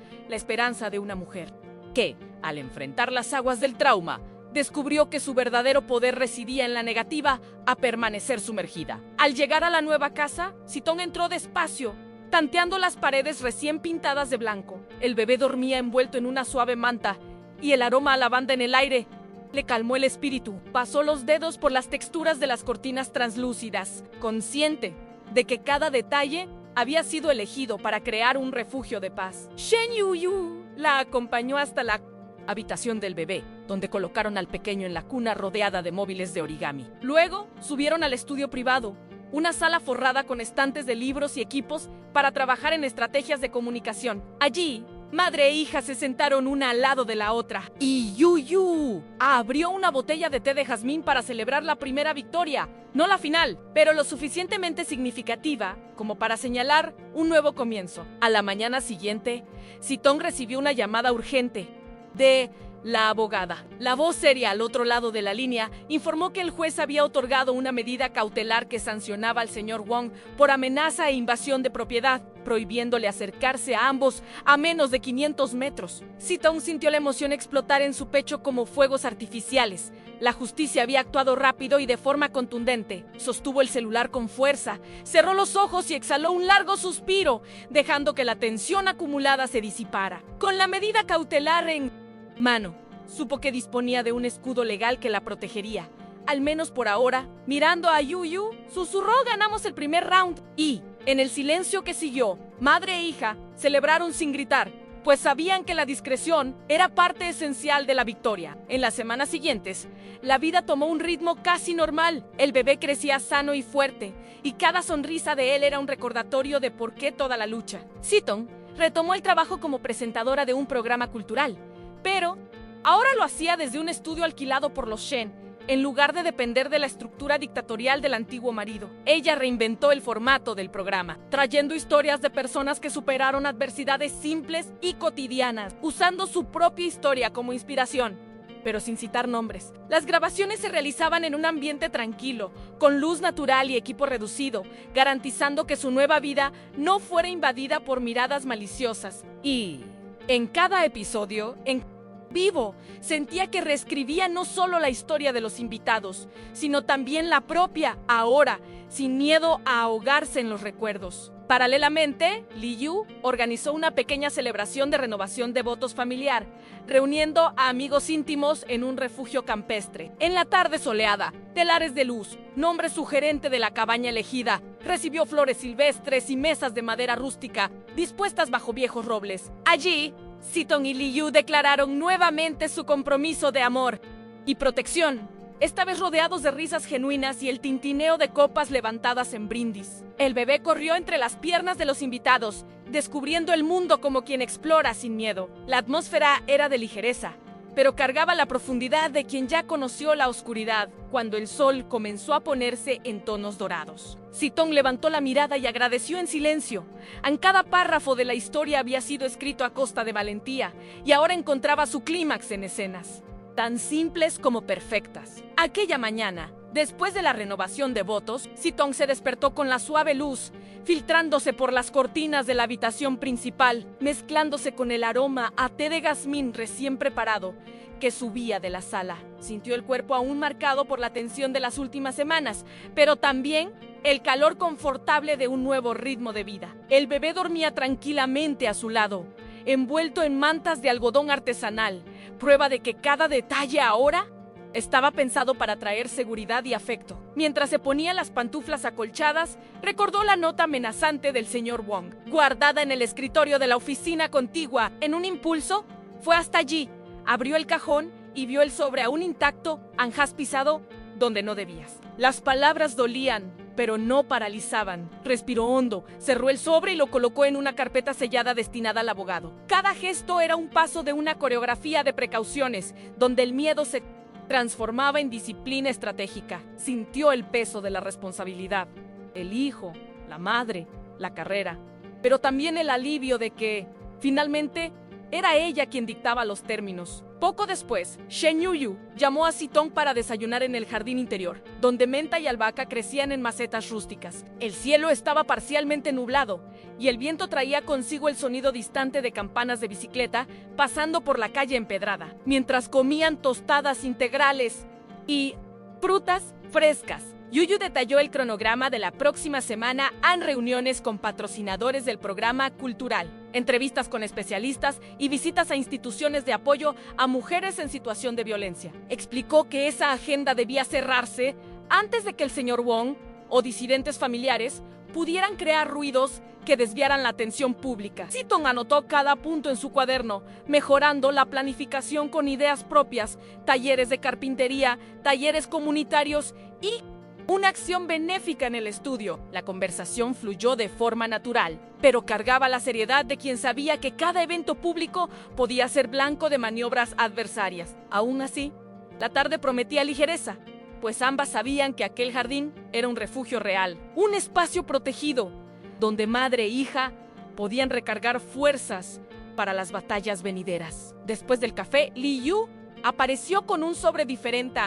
de una mujer, que, al enfrentar las aguas del trauma, descubrió que su verdadero poder residía en la negativa a permanecer sumergida. Al llegar a la nueva casa, Sitong entró despacio, tanteando las paredes recién pintadas de blanco. El bebé dormía envuelto en una suave manta, y el aroma a lavanda en el aire le calmó el espíritu. Pasó los dedos por las texturas de las cortinas translúcidas, consciente de que cada detalle había sido elegido para crear un refugio de paz. Shen Yuyu la acompañó hasta la habitación del bebé, donde colocaron al pequeño en la cuna rodeada de móviles de origami. Luego subieron al estudio privado, una sala forrada con estantes de libros y equipos para trabajar en estrategias de comunicación. Allí, Madre e hija se sentaron una al lado de la otra y Yu abrió una botella de té de jazmín para celebrar la primera victoria, no la final, pero lo suficientemente significativa como para señalar un nuevo comienzo. A la mañana siguiente, Sitong recibió una llamada urgente de la abogada. La voz seria al otro lado de la línea informó que el juez había otorgado una medida cautelar que sancionaba al señor Wong por amenaza e invasión de propiedad, prohibiéndole acercarse a ambos a menos de 500 metros. Sitong sintió la emoción explotar en su pecho como fuegos artificiales. La justicia había actuado rápido y de forma contundente. Sostuvo el celular con fuerza, cerró los ojos y exhaló un largo suspiro, dejando que la tensión acumulada se disipara. Con la medida cautelar en mano, supo que disponía de un escudo legal que la protegería. Al menos por ahora, mirando a Yu, susurró: ganamos el primer round. Y, en el silencio que siguió, madre e hija celebraron sin gritar, pues sabían que la discreción era parte esencial de la victoria. En las semanas siguientes, la vida tomó un ritmo casi normal. El bebé crecía sano y fuerte, y cada sonrisa de él era un recordatorio de por qué toda la lucha. Sitong retomó el trabajo como presentadora de un programa cultural, pero ahora lo hacía desde un estudio alquilado por los Shen, en lugar de depender de la estructura dictatorial del antiguo marido. Ella reinventó el formato del programa, trayendo historias de personas que superaron adversidades simples y cotidianas, usando su propia historia como inspiración, pero sin citar nombres. Las grabaciones se realizaban en un ambiente tranquilo, con luz natural y equipo reducido, garantizando que su nueva vida no fuera invadida por miradas maliciosas. Y en cada episodio, en vivo, sentía que reescribía no solo la historia de los invitados, sino también la propia, ahora, sin miedo a ahogarse en los recuerdos. Paralelamente, Li Yu organizó una pequeña celebración de renovación de votos familiar, reuniendo a amigos íntimos en un refugio campestre. En la tarde soleada, telares de luz, nombre sugerente de la cabaña elegida, recibió flores silvestres y mesas de madera rústica, dispuestas bajo viejos robles. Allí, Sitong y Li Yu declararon nuevamente su compromiso de amor y protección, esta vez rodeados de risas genuinas y el tintineo de copas levantadas en brindis. El bebé corrió entre las piernas de los invitados, descubriendo el mundo como quien explora sin miedo. La atmósfera era de ligereza, pero cargaba la profundidad de quien ya conoció la oscuridad, cuando el sol comenzó a ponerse en tonos dorados. Sitong levantó la mirada y agradeció en silencio. En cada párrafo de la historia había sido escrito a costa de valentía, y ahora encontraba su clímax en escenas tan simples como perfectas. Aquella mañana, después de la renovación de votos, Sitong se despertó con la suave luz, filtrándose por las cortinas de la habitación principal, mezclándose con el aroma a té de jazmín recién preparado que subía de la sala. Sintió el cuerpo aún marcado por la tensión de las últimas semanas, pero también el calor confortable de un nuevo ritmo de vida. El bebé dormía tranquilamente a su lado, envuelto en mantas de algodón artesanal, prueba de que cada detalle ahora estaba pensado para traer seguridad y afecto. Mientras se ponía las pantuflas acolchadas, recordó la nota amenazante del señor Wong, guardada en el escritorio de la oficina contigua. En un impulso, fue hasta allí, abrió el cajón y vio el sobre aún intacto, anjas pisado donde no debías. Las palabras dolían, pero no paralizaban. Respiró hondo, cerró el sobre y lo colocó en una carpeta sellada destinada al abogado. Cada gesto era un paso de una coreografía de precauciones, donde el miedo se transformaba en disciplina estratégica. Sintió el peso de la responsabilidad, el hijo, la madre, la carrera, pero también el alivio de que, finalmente, era ella quien dictaba los términos. Poco después, Shen Yu llamó a Sitong para desayunar en el jardín interior, donde menta y albahaca crecían en macetas rústicas. El cielo estaba parcialmente nublado, y el viento traía consigo el sonido distante de campanas de bicicleta pasando por la calle empedrada, mientras comían tostadas integrales y frutas frescas. Yu detalló el cronograma de la próxima semana en reuniones con patrocinadores del programa cultural, entrevistas con especialistas y visitas a instituciones de apoyo a mujeres en situación de violencia. Explicó que esa agenda debía cerrarse antes de que el señor Wong o disidentes familiares pudieran crear ruidos que desviaran la atención pública. Sitong anotó cada punto en su cuaderno, mejorando la planificación con ideas propias, talleres de carpintería, talleres comunitarios y una acción benéfica en el estudio. La conversación fluyó de forma natural, pero cargaba la seriedad de quien sabía que cada evento público podía ser blanco de maniobras adversarias. Aún así, la tarde prometía ligereza, pues ambas sabían que aquel jardín era un refugio real, un espacio protegido, donde madre e hija podían recargar fuerzas para las batallas venideras. Después del café, Li Yu apareció con un sobre diferente.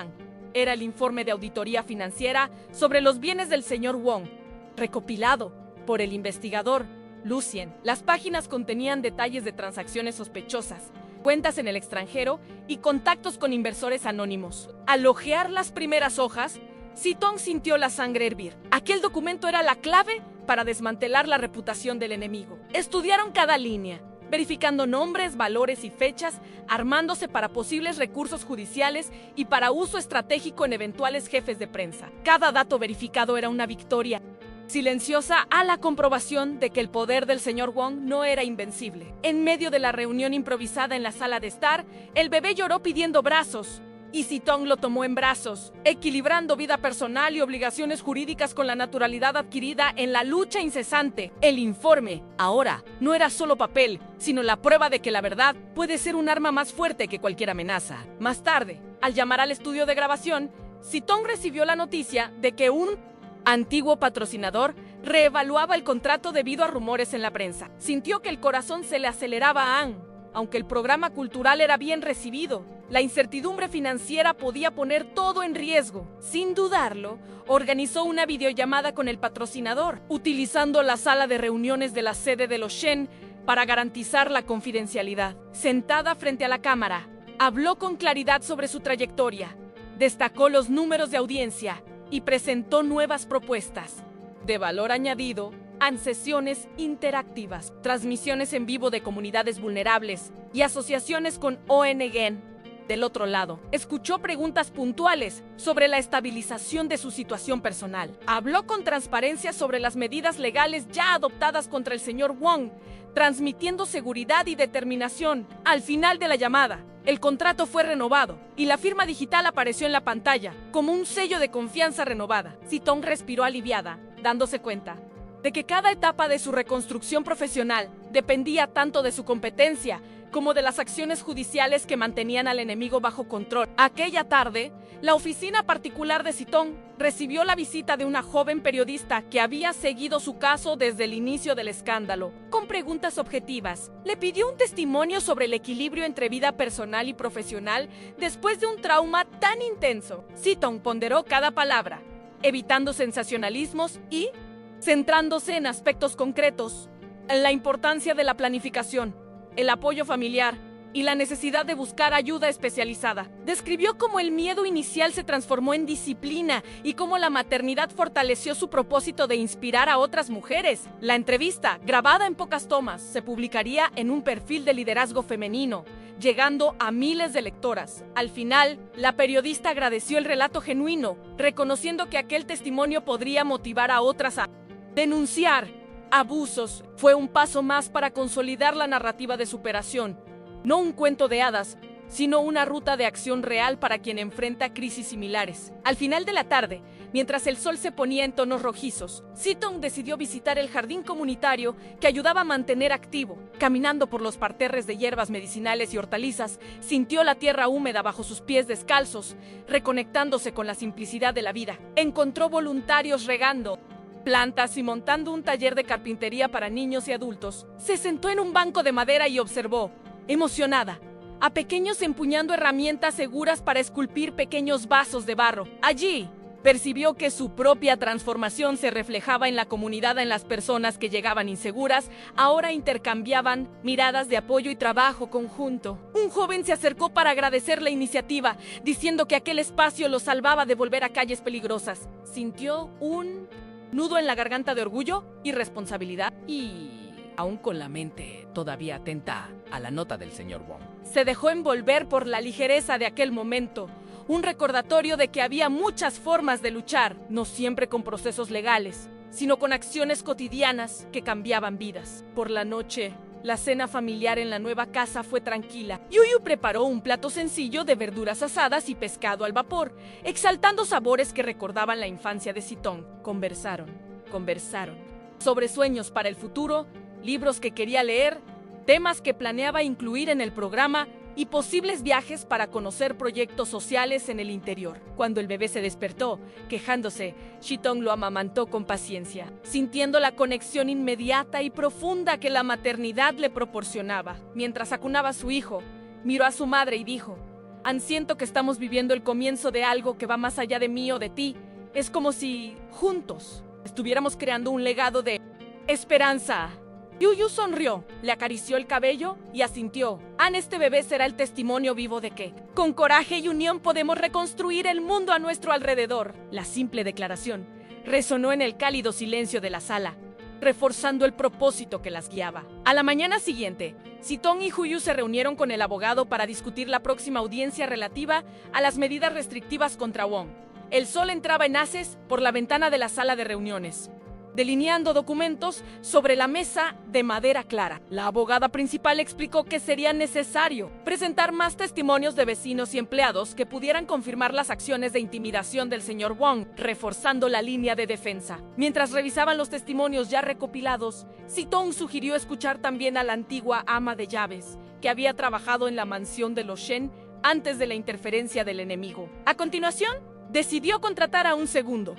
Era el informe de auditoría financiera sobre los bienes del señor Wong, recopilado por el investigador Lucien. Las páginas contenían detalles de transacciones sospechosas, cuentas en el extranjero y contactos con inversores anónimos. Al hojear las primeras hojas, Sitong sintió la sangre hervir. Aquel documento era la clave para desmantelar la reputación del enemigo. Estudiaron cada línea, verificando nombres, valores y fechas, armándose para posibles recursos judiciales y para uso estratégico en eventuales jefes de prensa. Cada dato verificado era una victoria silenciosa a la comprobación de que el poder del señor Wong no era invencible. En medio de la reunión improvisada en la sala de estar, el bebé lloró pidiendo brazos, y Sitong lo tomó en brazos, equilibrando vida personal y obligaciones jurídicas con la naturalidad adquirida en la lucha incesante. El informe, ahora, no era solo papel, sino la prueba de que la verdad puede ser un arma más fuerte que cualquier amenaza. Más tarde, al llamar al estudio de grabación, Sitong recibió la noticia de que un antiguo patrocinador reevaluaba el contrato debido a rumores en la prensa. Sintió que el corazón se le aceleraba a Ann. Aunque el programa cultural era bien recibido, la incertidumbre financiera podía poner todo en riesgo. Sin dudarlo, organizó una videollamada con el patrocinador, utilizando la sala de reuniones de la sede de los Shen para garantizar la confidencialidad. Sentada frente a la cámara, habló con claridad sobre su trayectoria, destacó los números de audiencia y presentó nuevas propuestas de valor añadido en sesiones interactivas, transmisiones en vivo de comunidades vulnerables y asociaciones con ONG. Del otro lado, escuchó preguntas puntuales sobre la estabilización de su situación personal. Habló con transparencia sobre las medidas legales ya adoptadas contra el señor Wong, transmitiendo seguridad y determinación. Al final de la llamada, el contrato fue renovado y la firma digital apareció en la pantalla como un sello de confianza renovada. Sitong respiró aliviada, dándose cuenta de que cada etapa de su reconstrucción profesional dependía tanto de su competencia como de las acciones judiciales que mantenían al enemigo bajo control. Aquella tarde, la oficina particular de Sitong recibió la visita de una joven periodista que había seguido su caso desde el inicio del escándalo. Con preguntas objetivas, le pidió un testimonio sobre el equilibrio entre vida personal y profesional después de un trauma tan intenso. Sitong ponderó cada palabra, evitando sensacionalismos y centrándose en aspectos concretos, la importancia de la planificación, el apoyo familiar y la necesidad de buscar ayuda especializada. Describió cómo el miedo inicial se transformó en disciplina y cómo la maternidad fortaleció su propósito de inspirar a otras mujeres. La entrevista, grabada en pocas tomas, se publicaría en un perfil de liderazgo femenino, llegando a miles de lectoras. Al final, la periodista agradeció el relato genuino, reconociendo que aquel testimonio podría motivar a otras a denunciar abusos. Fue un paso más para consolidar la narrativa de superación, no un cuento de hadas, sino una ruta de acción real para quien enfrenta crisis similares. Al final de la tarde, mientras el sol se ponía en tonos rojizos, Sitong decidió visitar el jardín comunitario que ayudaba a mantener activo. Caminando por los parterres de hierbas medicinales y hortalizas, sintió la tierra húmeda bajo sus pies descalzos, reconectándose con la simplicidad de la vida. Encontró voluntarios regando plantas y montando un taller de carpintería para niños y adultos. Se sentó en un banco de madera y observó, emocionada, a pequeños empuñando herramientas seguras para esculpir pequeños vasos de barro. Allí, percibió que su propia transformación se reflejaba en la comunidad, en las personas que llegaban inseguras, ahora intercambiaban miradas de apoyo y trabajo conjunto. Un joven se acercó para agradecer la iniciativa, diciendo que aquel espacio lo salvaba de volver a calles peligrosas. Sintió un nudo en la garganta de orgullo y responsabilidad y, aún con la mente todavía atenta a la nota del señor Wong, se dejó envolver por la ligereza de aquel momento, un recordatorio de que había muchas formas de luchar, no siempre con procesos legales, sino con acciones cotidianas que cambiaban vidas. Por la noche, La cena familiar en la nueva casa fue tranquila. Yuyu preparó un plato sencillo de verduras asadas y pescado al vapor, exaltando sabores que recordaban la infancia de Sitong. Conversaron sobre sueños para el futuro, libros que quería leer, temas que planeaba incluir en el programa y posibles viajes para conocer proyectos sociales en el interior. Cuando el bebé se despertó, quejándose, Sitong lo amamantó con paciencia, sintiendo la conexión inmediata y profunda que la maternidad le proporcionaba. Mientras acunaba a su hijo, miró a su madre y dijo: siento que estamos viviendo el comienzo de algo que va más allá de mí o de ti. Es como si, juntos, estuviéramos creando un legado de esperanza. Yuyu sonrió, le acarició el cabello y asintió. Este bebé será el testimonio vivo de que, con coraje y unión, podemos reconstruir el mundo a nuestro alrededor. La simple declaración resonó en el cálido silencio de la sala, reforzando el propósito que las guiaba. A la mañana siguiente, Sitong y Yuyu se reunieron con el abogado para discutir la próxima audiencia relativa a las medidas restrictivas contra Wong. El sol entraba en haces por la ventana de la sala de reuniones, delineando documentos sobre la mesa de madera clara. La abogada principal explicó que sería necesario presentar más testimonios de vecinos y empleados que pudieran confirmar las acciones de intimidación del señor Wong, reforzando la línea de defensa. Mientras revisaban los testimonios ya recopilados, Sitong sugirió escuchar también a la antigua ama de llaves, que había trabajado en la mansión de los Shen antes de la interferencia del enemigo. A continuación, decidió contratar a un segundo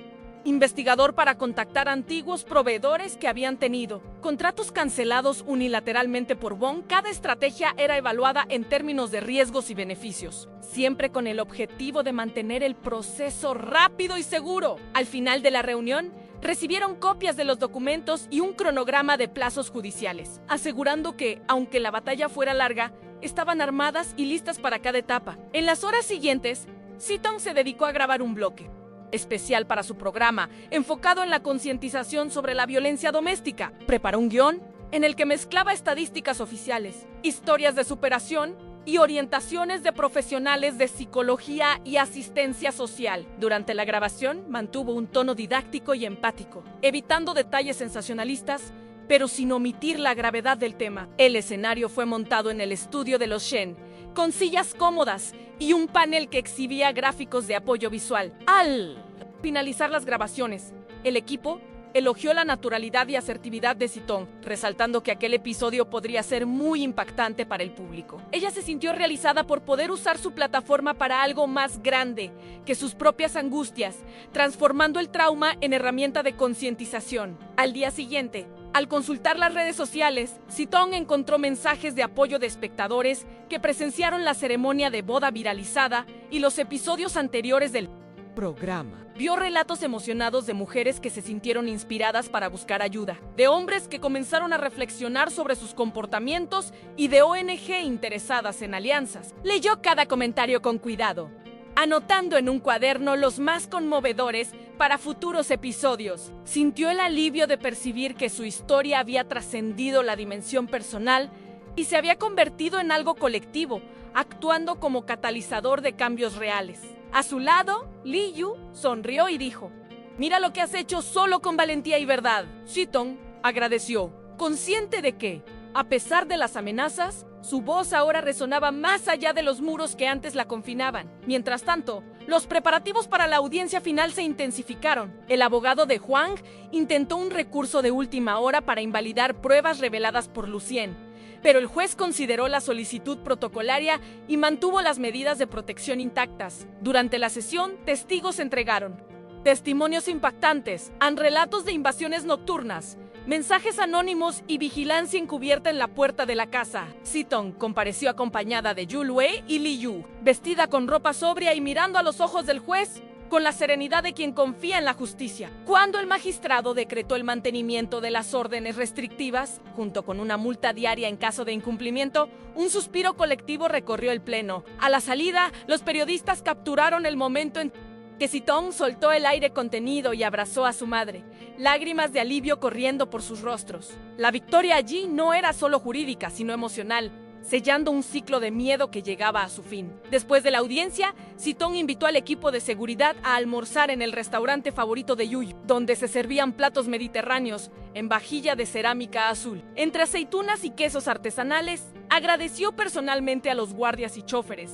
investigador para contactar a antiguos proveedores que habían tenido contratos cancelados unilateralmente por Wong. Cada estrategia era evaluada en términos de riesgos y beneficios, siempre con el objetivo de mantener el proceso rápido y seguro. Al final de la reunión, recibieron copias de los documentos y un cronograma de plazos judiciales, asegurando que, aunque la batalla fuera larga, estaban armadas y listas para cada etapa. En las horas siguientes, Sitong se dedicó a grabar un bloque especial para su programa, enfocado en la concientización sobre la violencia doméstica. Preparó un guión en el que mezclaba estadísticas oficiales, historias de superación y orientaciones de profesionales de psicología y asistencia social. Durante la grabación, mantuvo un tono didáctico y empático, evitando detalles sensacionalistas, pero sin omitir la gravedad del tema. El escenario fue montado en el estudio de los Shen, con sillas cómodas y un panel que exhibía gráficos de apoyo visual. Al finalizar las grabaciones, el equipo elogió la naturalidad y asertividad de Sitong, resaltando que aquel episodio podría ser muy impactante para el público. Ella se sintió realizada por poder usar su plataforma para algo más grande que sus propias angustias, transformando el trauma en herramienta de concientización. Al día siguiente, al consultar las redes sociales, Sitong encontró mensajes de apoyo de espectadores que presenciaron la ceremonia de boda viralizada y los episodios anteriores del programa. Vio relatos emocionados de mujeres que se sintieron inspiradas para buscar ayuda, de hombres que comenzaron a reflexionar sobre sus comportamientos y de ONG interesadas en alianzas. Leyó cada comentario con cuidado, anotando en un cuaderno los más conmovedores para futuros episodios. Sintió el alivio de percibir que su historia había trascendido la dimensión personal y se había convertido en algo colectivo, actuando como catalizador de cambios reales. A su lado, Li Yu sonrió y dijo: «Mira lo que has hecho solo con valentía y verdad». Sitong agradeció, consciente de que, a pesar de las amenazas, su voz ahora resonaba más allá de los muros que antes la confinaban. Mientras tanto, los preparativos para la audiencia final se intensificaron. El abogado de Huang intentó un recurso de última hora para invalidar pruebas reveladas por Lucien, pero el juez consideró la solicitud protocolaria y mantuvo las medidas de protección intactas. Durante la sesión, testigos entregaron testimonios impactantes, relatos de invasiones nocturnas, mensajes anónimos y vigilancia encubierta en la puerta de la casa. Sitong compareció acompañada de Yu Lue y Li Yu, vestida con ropa sobria y mirando a los ojos del juez con la serenidad de quien confía en la justicia. Cuando el magistrado decretó el mantenimiento de las órdenes restrictivas, junto con una multa diaria en caso de incumplimiento, un suspiro colectivo recorrió el pleno. A la salida, los periodistas capturaron el momento en que Sitong soltó el aire contenido y abrazó a su madre, lágrimas de alivio corriendo por sus rostros. La victoria allí no era solo jurídica, sino emocional. sellando un ciclo de miedo que llegaba a su fin. Después de la audiencia, Sitong invitó al equipo de seguridad a almorzar en el restaurante favorito de Yuyu, donde se servían platos mediterráneos en vajilla de cerámica azul. Entre aceitunas y quesos artesanales, agradeció personalmente a los guardias y choferes,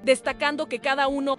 destacando que cada uno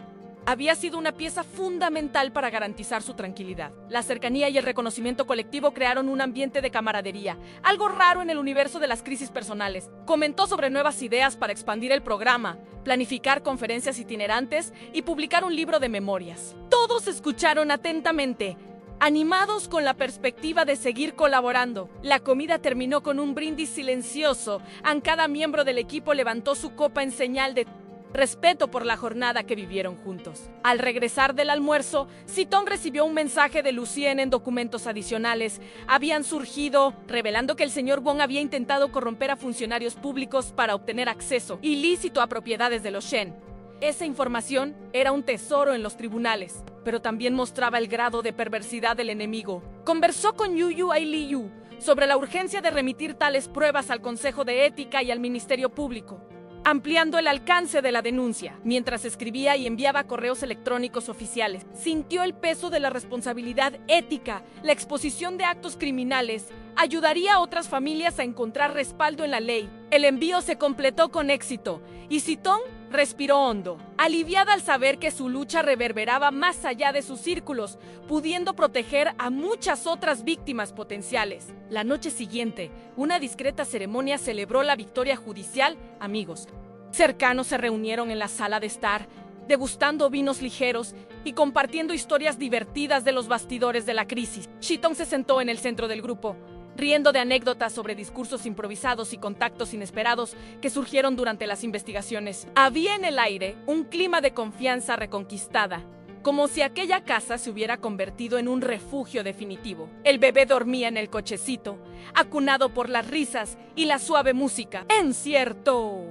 había sido una pieza fundamental para garantizar su tranquilidad. La cercanía y el reconocimiento colectivo crearon un ambiente de camaradería, algo raro en el universo de las crisis personales. Comentó sobre nuevas ideas para expandir el programa, planificar conferencias itinerantes y publicar un libro de memorias. Todos escucharon atentamente, animados con la perspectiva de seguir colaborando. La comida terminó con un brindis silencioso. Cada miembro del equipo levantó su copa en señal de respeto por la jornada que vivieron juntos. Al regresar del almuerzo, Sitong recibió un mensaje de Lucien en documentos adicionales. Habían surgido, revelando que el señor Wong había intentado corromper a funcionarios públicos para obtener acceso ilícito a propiedades de los Shen. Esa información era un tesoro en los tribunales, pero también mostraba el grado de perversidad del enemigo. Conversó con Yuyu Ailiyu sobre la urgencia de remitir tales pruebas al Consejo de Ética y al Ministerio Público, ampliando el alcance de la denuncia. Mientras escribía y enviaba correos electrónicos oficiales, sintió el peso de la responsabilidad ética. La exposición de actos criminales ayudaría a otras familias a encontrar respaldo en la ley. El envío se completó con éxito y Sitong respiró hondo, aliviada al saber que su lucha reverberaba más allá de sus círculos, pudiendo proteger a muchas otras víctimas potenciales. La noche siguiente, una discreta ceremonia celebró la victoria judicial. Amigos cercanos se reunieron en la sala de estar, degustando vinos ligeros y compartiendo historias divertidas de los bastidores de la crisis. Sitong se sentó en el centro del grupo, riendo de anécdotas sobre discursos improvisados y contactos inesperados que surgieron durante las investigaciones. Había en el aire un clima de confianza reconquistada, como si aquella casa se hubiera convertido en un refugio definitivo. El bebé dormía en el cochecito, acunado por las risas y la suave música. En cierto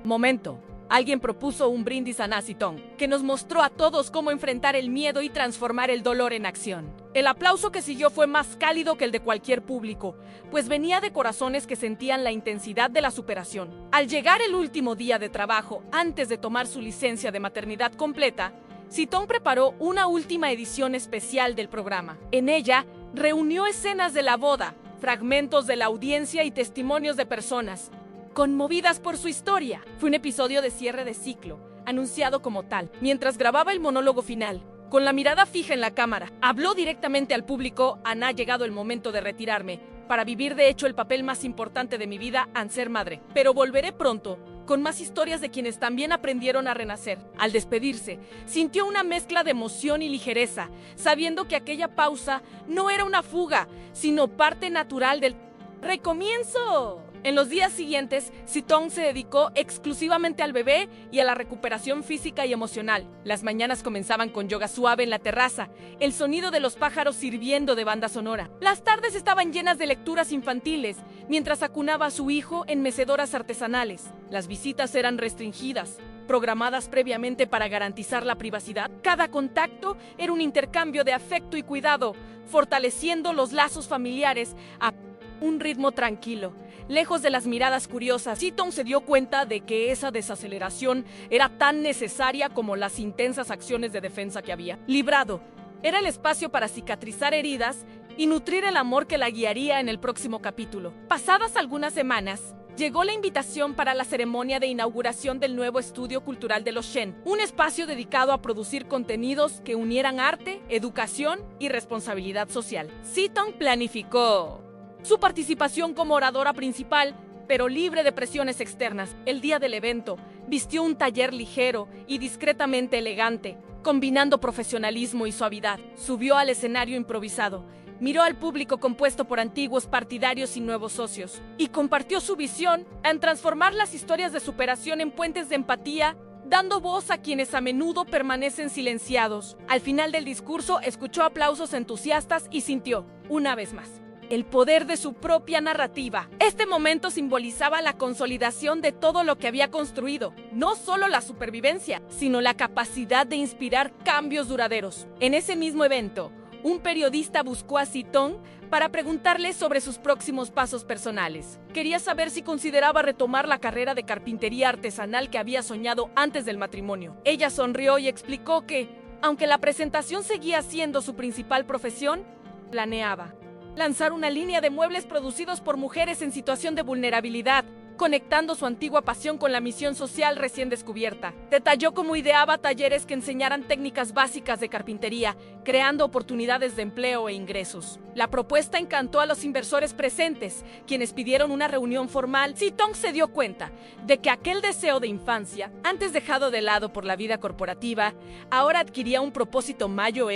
momento, alguien propuso un brindis a Sitong, que nos mostró a todos cómo enfrentar el miedo y transformar el dolor en acción. El aplauso que siguió fue más cálido que el de cualquier público, pues venía de corazones que sentían la intensidad de la superación. Al llegar el último día de trabajo, antes de tomar su licencia de maternidad completa, Sitong preparó una última edición especial del programa. En ella, reunió escenas de la boda, fragmentos de la audiencia y testimonios de personas conmovidas por su historia. Fue un episodio de cierre de ciclo, anunciado como tal. Mientras grababa el monólogo final, con la mirada fija en la cámara, habló directamente al público. Ha llegado el momento de retirarme, para vivir de hecho el papel más importante de mi vida, al ser madre. Pero volveré pronto, con más historias de quienes también aprendieron a renacer. Al despedirse, sintió una mezcla de emoción y ligereza, sabiendo que aquella pausa no era una fuga, sino parte natural del recomienzo. En los días siguientes, Sitong se dedicó exclusivamente al bebé y a la recuperación física y emocional. Las mañanas comenzaban con yoga suave en la terraza, el sonido de los pájaros sirviendo de banda sonora. Las tardes estaban llenas de lecturas infantiles, mientras acunaba a su hijo en mecedoras artesanales. Las visitas eran restringidas, programadas previamente para garantizar la privacidad. Cada contacto era un intercambio de afecto y cuidado, fortaleciendo los lazos familiares a un ritmo tranquilo. Lejos de las miradas curiosas, Sitong se dio cuenta de que esa desaceleración era tan necesaria como las intensas acciones de defensa que había librado. Era el espacio para cicatrizar heridas y nutrir el amor que la guiaría en el próximo capítulo. Pasadas algunas semanas, llegó la invitación para la ceremonia de inauguración del nuevo estudio cultural de los Shen, un espacio dedicado a producir contenidos que unieran arte, educación y responsabilidad social. Sitong planificó su participación como oradora principal, pero libre de presiones externas. El día del evento, vistió un taller ligero y discretamente elegante, combinando profesionalismo y suavidad. Subió al escenario improvisado, miró al público compuesto por antiguos partidarios y nuevos socios, y compartió su visión en transformar las historias de superación en puentes de empatía, dando voz a quienes a menudo permanecen silenciados. Al final del discurso, escuchó aplausos entusiastas y sintió, una vez más, el poder de su propia narrativa. Este momento simbolizaba la consolidación de todo lo que había construido, no solo la supervivencia, sino la capacidad de inspirar cambios duraderos. En ese mismo evento, un periodista buscó a Sitong para preguntarle sobre sus próximos pasos personales. Quería saber si consideraba retomar la carrera de carpintería artesanal que había soñado antes del matrimonio. Ella sonrió y explicó que, aunque la presentación seguía siendo su principal profesión, planeaba lanzar una línea de muebles producidos por mujeres en situación de vulnerabilidad, conectando su antigua pasión con la misión social recién descubierta. Detalló cómo ideaba talleres que enseñaran técnicas básicas de carpintería, creando oportunidades de empleo e ingresos. La propuesta encantó a los inversores presentes, quienes pidieron una reunión formal. Si-tong se dio cuenta de que aquel deseo de infancia, antes dejado de lado por la vida corporativa, ahora adquiría un propósito mayor: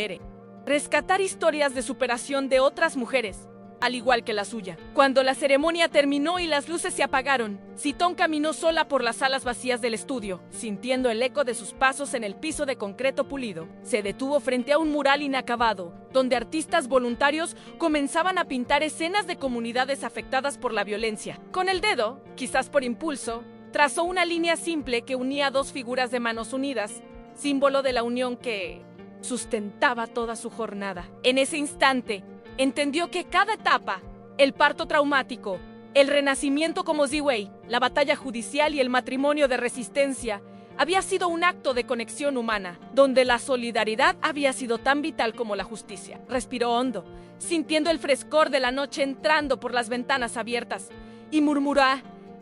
rescatar historias de superación de otras mujeres, al igual que la suya. Cuando la ceremonia terminó y las luces se apagaron, Si-tong caminó sola por las salas vacías del estudio, sintiendo el eco de sus pasos en el piso de concreto pulido. Se detuvo frente a un mural inacabado, donde artistas voluntarios comenzaban a pintar escenas de comunidades afectadas por la violencia. Con el dedo, quizás por impulso, trazó una línea simple que unía dos figuras de manos unidas, símbolo de la unión que sustentaba toda su jornada. En ese instante, entendió que cada etapa, el parto traumático, el renacimiento como Ziwei, la batalla judicial y el matrimonio de resistencia, había sido un acto de conexión humana, donde la solidaridad había sido tan vital como la justicia. Respiró hondo, sintiendo el frescor de la noche entrando por las ventanas abiertas, y murmuró: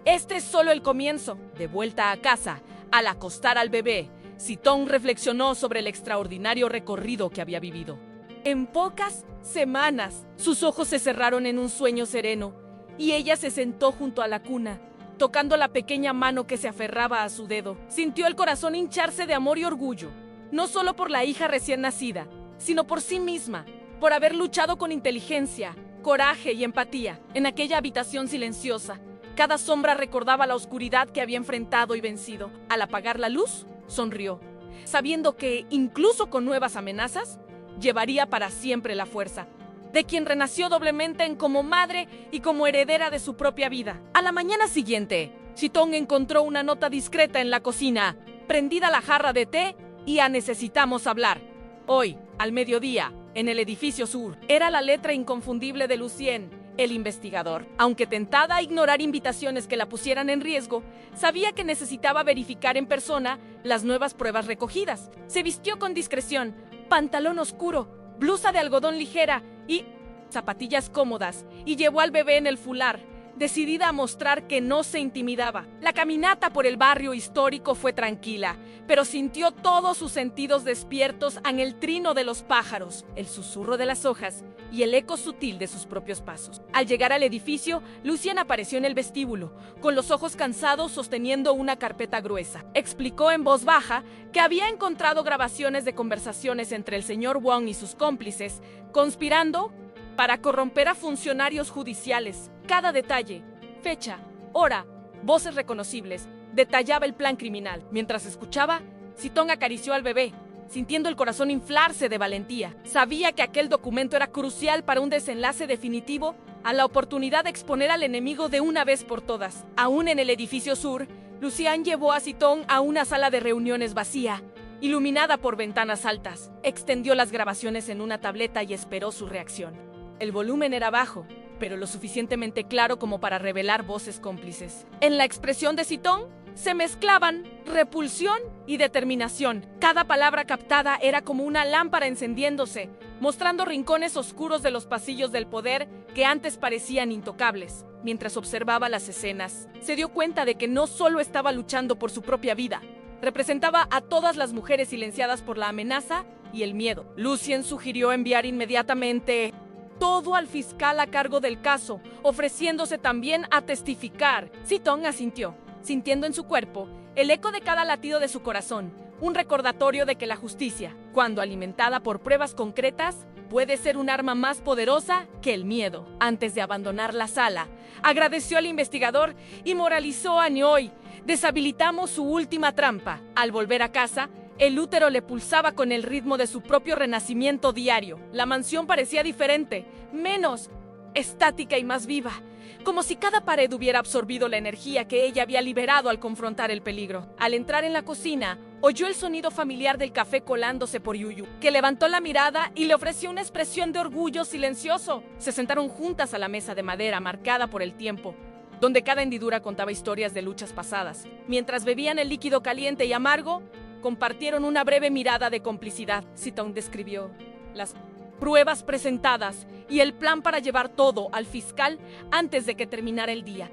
este es solo el comienzo. De vuelta a casa, al acostar al bebé, Si-tong reflexionó sobre el extraordinario recorrido que había vivido. En pocas semanas, sus ojos se cerraron en un sueño sereno, y ella se sentó junto a la cuna, tocando la pequeña mano que se aferraba a su dedo. Sintió el corazón hincharse de amor y orgullo, no solo por la hija recién nacida, sino por sí misma, por haber luchado con inteligencia, coraje y empatía. En aquella habitación silenciosa, cada sombra recordaba la oscuridad que había enfrentado y vencido. Al apagar la luz, sonrió, sabiendo que, incluso con nuevas amenazas, llevaría para siempre la fuerza de quien renació doblemente como madre y como heredera de su propia vida. A la mañana siguiente, Si-tong encontró una nota discreta en la cocina: prendida la jarra de té y necesitamos hablar. Hoy, al mediodía, en el edificio sur. Era la letra inconfundible de Lucien, el investigador. Aunque tentada a ignorar invitaciones que la pusieran en riesgo, sabía que necesitaba verificar en persona las nuevas pruebas recogidas. Se vistió con discreción: pantalón oscuro, blusa de algodón ligera y zapatillas cómodas, y llevó al bebé en el fular, decidida a mostrar que no se intimidaba. La caminata por el barrio histórico fue tranquila, pero sintió todos sus sentidos despiertos en el trino de los pájaros, el susurro de las hojas y el eco sutil de sus propios pasos. Al llegar al edificio, Lucien apareció en el vestíbulo, con los ojos cansados, sosteniendo una carpeta gruesa. Explicó en voz baja que había encontrado grabaciones de conversaciones entre el señor Wong y sus cómplices, conspirando para corromper a funcionarios judiciales. Cada detalle, fecha, hora, voces reconocibles, detallaba el plan criminal. Mientras escuchaba, Si-tong acarició al bebé, sintiendo el corazón inflarse de valentía. Sabía que aquel documento era crucial para un desenlace definitivo a la oportunidad de exponer al enemigo de una vez por todas. Aún en el edificio sur, Lucien llevó a Si-tong a una sala de reuniones vacía, iluminada por ventanas altas. Extendió las grabaciones en una tableta y esperó su reacción. El volumen era bajo, pero lo suficientemente claro como para revelar voces cómplices. En la expresión de Si-tong se mezclaban repulsión y determinación. Cada palabra captada era como una lámpara encendiéndose, mostrando rincones oscuros de los pasillos del poder que antes parecían intocables. Mientras observaba las escenas, se dio cuenta de que no solo estaba luchando por su propia vida, representaba a todas las mujeres silenciadas por la amenaza y el miedo. Lucien sugirió enviar inmediatamente todo al fiscal a cargo del caso, ofreciéndose también a testificar. Si-tong asintió, sintiendo en su cuerpo el eco de cada latido de su corazón, un recordatorio de que la justicia, cuando alimentada por pruebas concretas, puede ser un arma más poderosa que el miedo. Antes de abandonar la sala, agradeció al investigador y moralizó a Nioi: deshabilitamos su última trampa. Al volver a casa, el útero le pulsaba con el ritmo de su propio renacimiento diario. La mansión parecía diferente, menos estática y más viva. como si cada pared hubiera absorbido la energía que ella había liberado al confrontar el peligro. Al entrar en la cocina, oyó el sonido familiar del café colándose por Yuyu, que levantó la mirada y le ofreció una expresión de orgullo silencioso. Se sentaron juntas a la mesa de madera marcada por el tiempo, donde cada hendidura contaba historias de luchas pasadas. Mientras bebían el líquido caliente y amargo, compartieron una breve mirada de complicidad. Sitong describió las pruebas presentadas y el plan para llevar todo al fiscal antes de que terminara el día.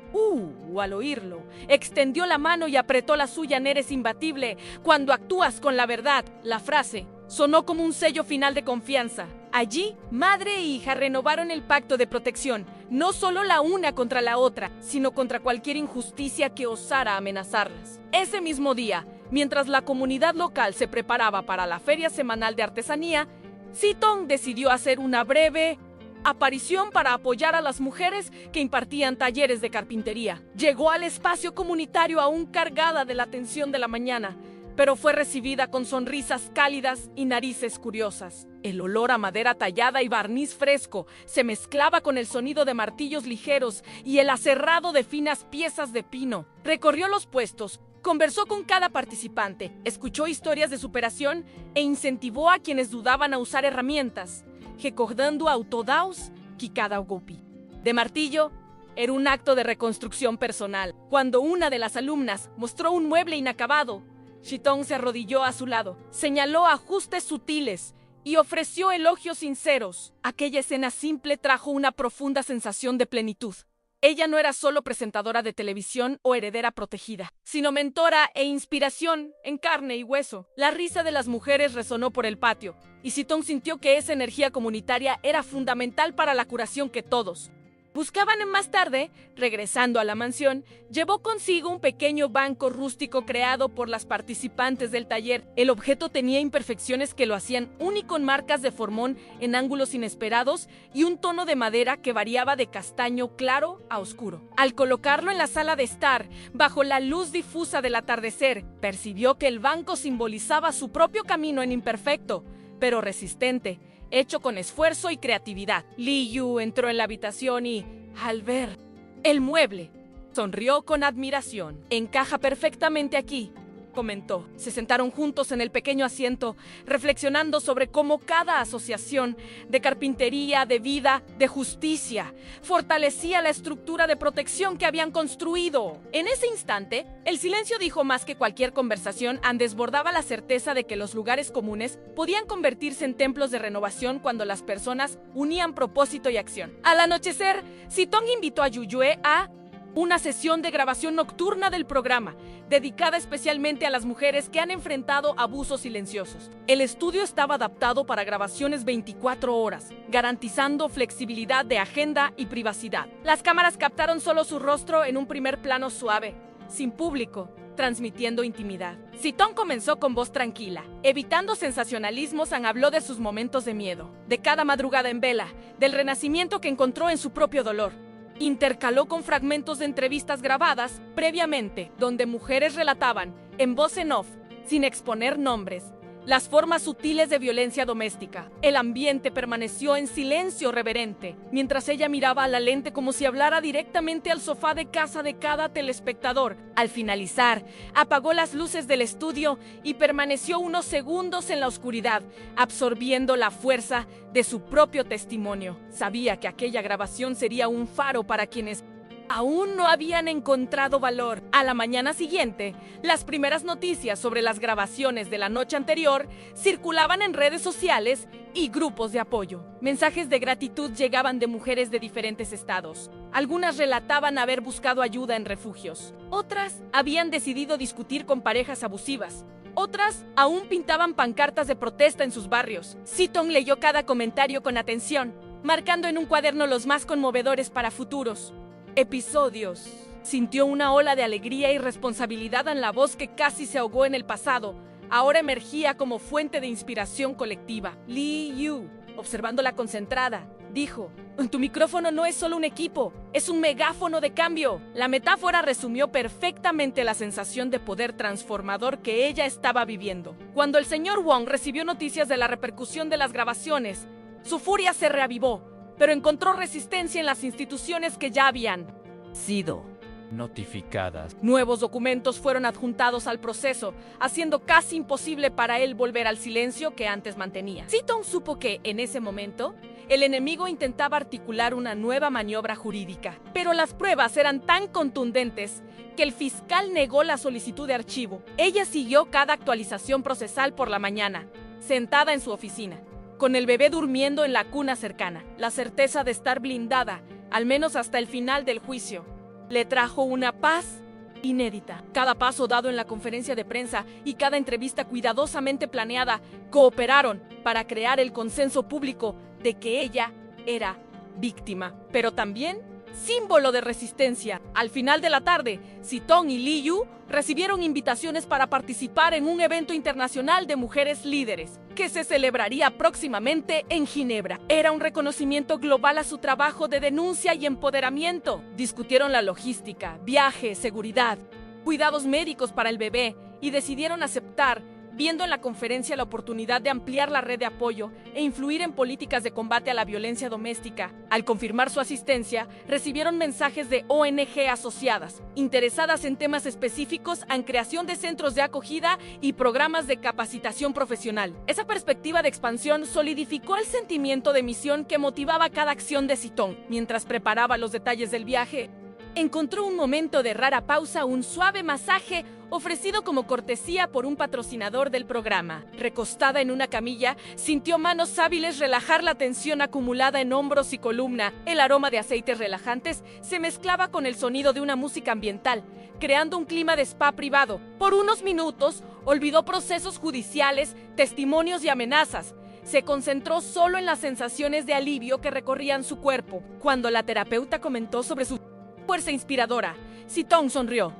Al oírlo, extendió la mano y apretó la suya. Eres imbatible cuando actúas con la verdad. La frase sonó como un sello final de confianza. Allí, madre e hija renovaron el pacto de protección, no solo la una contra la otra, sino contra cualquier injusticia que osara amenazarlas. Ese mismo día, mientras la comunidad local se preparaba para la feria semanal de artesanía, Sitong decidió hacer una breve aparición para apoyar a las mujeres que impartían talleres de carpintería. Llegó al espacio comunitario aún cargada de la tensión de la mañana, pero fue recibida con sonrisas cálidas y narices curiosas. El olor a madera tallada y barniz fresco se mezclaba con el sonido de martillos ligeros y el aserrado de finas piezas de pino. Recorrió los puestos, conversó con cada participante, escuchó historias de superación e incentivó a quienes dudaban a usar herramientas, recordando autodaus que cada golpe de martillo era un acto de reconstrucción personal. Cuando una de las alumnas mostró un mueble inacabado, Sitong se arrodilló a su lado, señaló ajustes sutiles y ofreció elogios sinceros. Aquella escena simple trajo una profunda sensación de plenitud. Ella no era solo presentadora de televisión o heredera protegida, sino mentora e inspiración en carne y hueso. La risa de las mujeres resonó por el patio, y Sitong sintió que esa energía comunitaria era fundamental para la curación que todos buscaban. Más tarde, regresando a la mansión, llevó consigo un pequeño banco rústico creado por las participantes del taller. El objeto tenía imperfecciones que lo hacían único, en marcas de formón en ángulos inesperados y un tono de madera que variaba de castaño claro a oscuro. Al colocarlo en la sala de estar, bajo la luz difusa del atardecer, percibió que el banco simbolizaba su propio camino en imperfecto, pero resistente, hecho con esfuerzo y creatividad. Li Yu entró en la habitación y, al ver el mueble, sonrió con admiración. Encaja perfectamente aquí, comentó. Se sentaron juntos en el pequeño asiento, reflexionando sobre cómo cada asociación de carpintería, de vida, de justicia, fortalecía la estructura de protección que habían construido. En ese instante, el silencio dijo más que cualquier conversación. Desbordaba la certeza de que los lugares comunes podían convertirse en templos de renovación cuando las personas unían propósito y acción. Al anochecer, Sitong invitó a Yuyue a una sesión de grabación nocturna del programa, dedicada especialmente a las mujeres que han enfrentado abusos silenciosos. El estudio estaba adaptado para grabaciones 24 horas, garantizando flexibilidad de agenda y privacidad. Las cámaras captaron solo su rostro en un primer plano suave, sin público, transmitiendo intimidad. Sitong comenzó con voz tranquila, evitando sensacionalismos. Habló de sus momentos de miedo, de cada madrugada en vela, del renacimiento que encontró en su propio dolor. Intercaló con fragmentos de entrevistas grabadas previamente, donde mujeres relataban, en voz en off, sin exponer nombres, las formas sutiles de violencia doméstica. El ambiente permaneció en silencio reverente, mientras ella miraba a la lente como si hablara directamente al sofá de casa de cada telespectador. Al finalizar, apagó las luces del estudio y permaneció unos segundos en la oscuridad, absorbiendo la fuerza de su propio testimonio. Sabía que aquella grabación sería un faro para quienes aún no habían encontrado valor. A la mañana siguiente, las primeras noticias sobre las grabaciones de la noche anterior circulaban en redes sociales y grupos de apoyo. Mensajes de gratitud llegaban de mujeres de diferentes estados. Algunas relataban haber buscado ayuda en refugios. Otras habían decidido discutir con parejas abusivas. Otras aún pintaban pancartas de protesta en sus barrios. Sitong leyó cada comentario con atención, marcando en un cuaderno los más conmovedores para futuros episodios. Sintió una ola de alegría y responsabilidad en la voz que casi se ahogó en el pasado. Ahora emergía como fuente de inspiración colectiva. Li Yu, observándola concentrada, dijo: tu micrófono no es solo un equipo, es un megáfono de cambio. La metáfora resumió perfectamente la sensación de poder transformador que ella estaba viviendo. Cuando el señor Wong recibió noticias de la repercusión de las grabaciones, su furia se reavivó. pero encontró resistencia en las instituciones que ya habían sido notificadas. Nuevos documentos fueron adjuntados al proceso, haciendo casi imposible para él volver al silencio que antes mantenía. Seaton supo que, en ese momento, el enemigo intentaba articular una nueva maniobra jurídica, pero las pruebas eran tan contundentes que el fiscal negó la solicitud de archivo. Ella siguió cada actualización procesal por la mañana, sentada en su oficina, con el bebé durmiendo en la cuna cercana. La certeza de estar blindada, al menos hasta el final del juicio, le trajo una paz inédita. Cada paso dado en la conferencia de prensa y cada entrevista cuidadosamente planeada cooperaron para crear el consenso público de que ella era víctima, pero también símbolo de resistencia. Al final de la tarde, Seaton y Li Yu recibieron invitaciones para participar en un evento internacional de mujeres líderes que se celebraría próximamente en Ginebra. Era un reconocimiento global a su trabajo de denuncia y empoderamiento. Discutieron la logística, viaje, seguridad, cuidados médicos para el bebé y decidieron aceptar, viendo en la conferencia la oportunidad de ampliar la red de apoyo e influir en políticas de combate a la violencia doméstica. Al confirmar su asistencia, recibieron mensajes de ONG asociadas, interesadas en temas específicos en creación de centros de acogida y programas de capacitación profesional. Esa perspectiva de expansión solidificó el sentimiento de misión que motivaba cada acción de Seaton. Mientras preparaba los detalles del viaje, encontró un momento de rara pausa, un suave masaje ofrecido como cortesía por un patrocinador del programa. Recostada en una camilla, sintió manos hábiles relajar la tensión acumulada en hombros y columna. El aroma de aceites relajantes se mezclaba con el sonido de una música ambiental, creando un clima de spa privado. Por unos minutos, olvidó procesos judiciales, testimonios y amenazas. Se concentró solo en las sensaciones de alivio que recorrían su cuerpo. Cuando la terapeuta comentó sobre su fuerza inspiradora, Seaton sonrió.